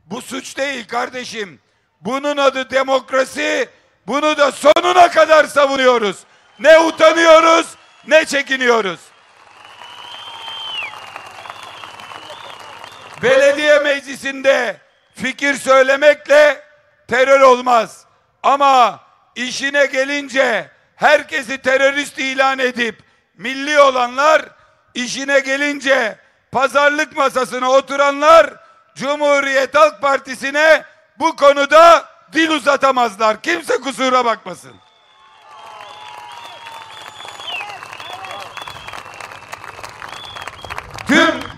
[SPEAKER 5] Bu suç değil kardeşim. Bunun adı demokrasi. Bunu da sonuna kadar savunuyoruz. Ne utanıyoruz, ne çekiniyoruz. Belediye meclisinde fikir söylemekle terör olmaz. Ama işine gelince herkesi terörist ilan edip milli olanlar, işine gelince pazarlık masasına oturanlar Cumhuriyet Halk Partisi'ne bu konuda dil uzatamazlar. Kimse kusura bakmasın.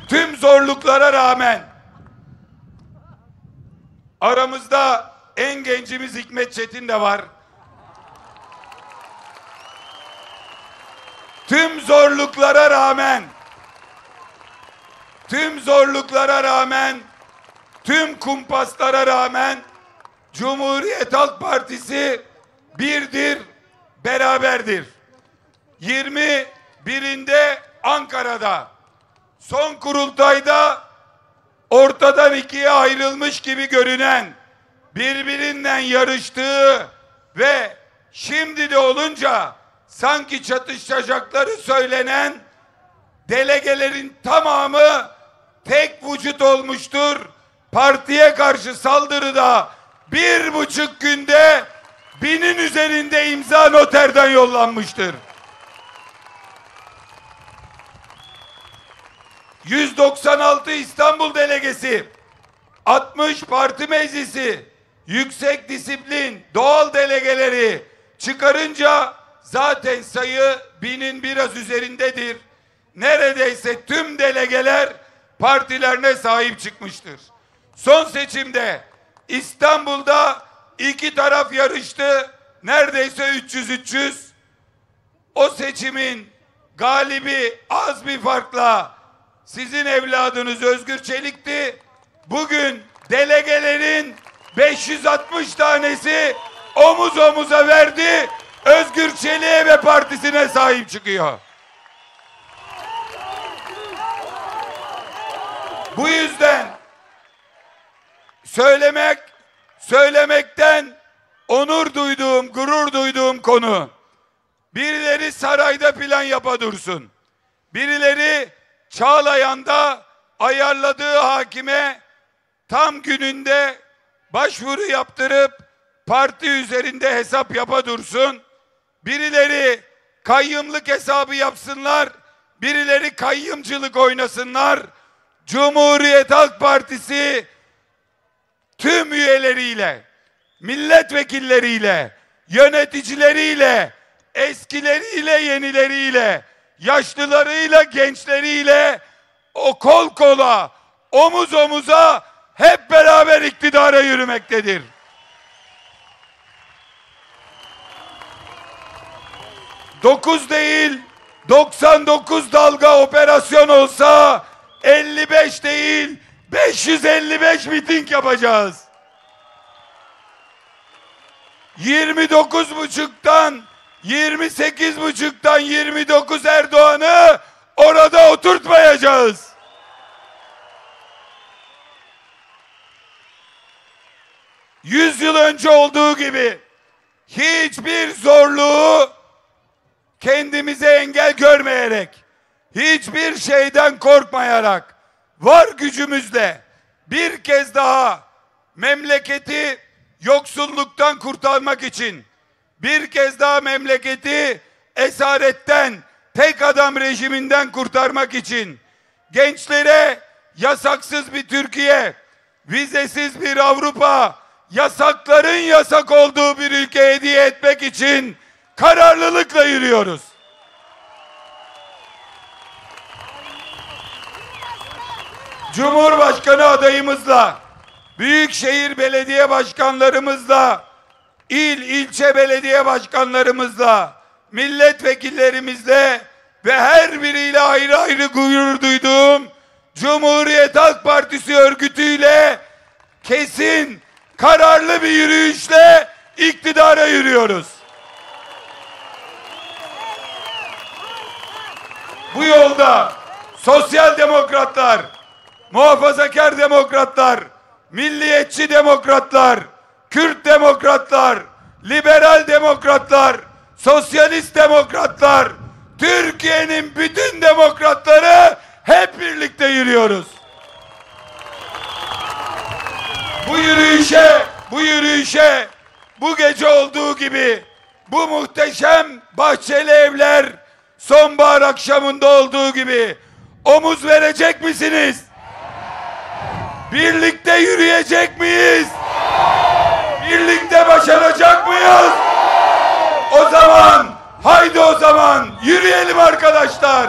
[SPEAKER 5] Tüm zorluklara rağmen aramızda en gencimiz Hikmet Çetin de var. Tüm zorluklara rağmen, tüm kumpaslara rağmen Cumhuriyet Halk Partisi birdir, beraberdir. 21'inde Ankara'da, son kurultayda ortadan ikiye ayrılmış gibi görünen, birbirinden yarıştığı ve şimdi de olunca sanki çatışacakları söylenen delegelerin tamamı tek vücut olmuştur. Partiye karşı saldırıda 1,5 günde 1000'in üzerinde imza noterden yollanmıştır. 196 İstanbul delegesi, 60 parti meclisi, yüksek disiplin, doğal delegeleri çıkarınca zaten sayı 1000'in biraz üzerindedir. Neredeyse tüm delegeler partilerine sahip çıkmıştır. Son seçimde İstanbul'da iki taraf yarıştı. Neredeyse 300-300. O seçimin galibi az bir farkla sizin evladınız Özgür Çelik'ti. Bugün delegelerin 560 tanesi omuz omuza verdi. Özgür Çelik'e ve partisine sahip çıkıyor. Bu yüzden söylemekten onur duyduğum, gurur duyduğum konu. Birileri sarayda plan yapa dursun. Birileri Çağlayan'da ayarladığı hakime tam gününde başvuru yaptırıp parti üzerinde hesap yapa dursun. Birileri kayyımlık hesabı yapsınlar. Birileri kayyımcılık oynasınlar. Cumhuriyet Halk Partisi tüm üyeleriyle, milletvekilleriyle, yöneticileriyle, eskileriyle, yenileriyle, yaşlılarıyla, gençleriyle o kol kola, omuz omuza hep beraber iktidara yürümektedir. Dokuz değil, 99 dalga operasyon olsa 55 değil, 555 miting yapacağız. 29,5'tan 28,5'tan 29 Erdoğan'ı orada oturtmayacağız. Yüz yıl önce olduğu gibi hiçbir zorluğu kendimize engel görmeyerek, hiçbir şeyden korkmayarak, var gücümüzle bir kez daha memleketi yoksulluktan kurtarmak için, bir kez daha memleketi esaretten, tek adam rejiminden kurtarmak için, gençlere yasaksız bir Türkiye, vizesiz bir Avrupa, yasakların yasak olduğu bir ülke hediye etmek için kararlılıkla yürüyoruz. Cumhurbaşkanı adayımızla, büyükşehir belediye başkanlarımızla, ilçe belediye başkanlarımızla, milletvekillerimizle ve her biriyle ayrı ayrı gurur duyduğum Cumhuriyet Halk Partisi örgütüyle kesin, kararlı bir yürüyüşle iktidara yürüyoruz. Bu yolda sosyal demokratlar, muhafazakar demokratlar, milliyetçi demokratlar, Kürt demokratlar, liberal demokratlar, sosyalist demokratlar, Türkiye'nin bütün demokratları hep birlikte yürüyoruz. Bu yürüyüşe bu gece olduğu gibi bu muhteşem Bahçeli Evler sonbahar akşamında olduğu gibi omuz verecek misiniz? Birlikte yürüyecek miyiz? Birlikte başaracak mıyız? O zaman, haydi o zaman yürüyelim arkadaşlar.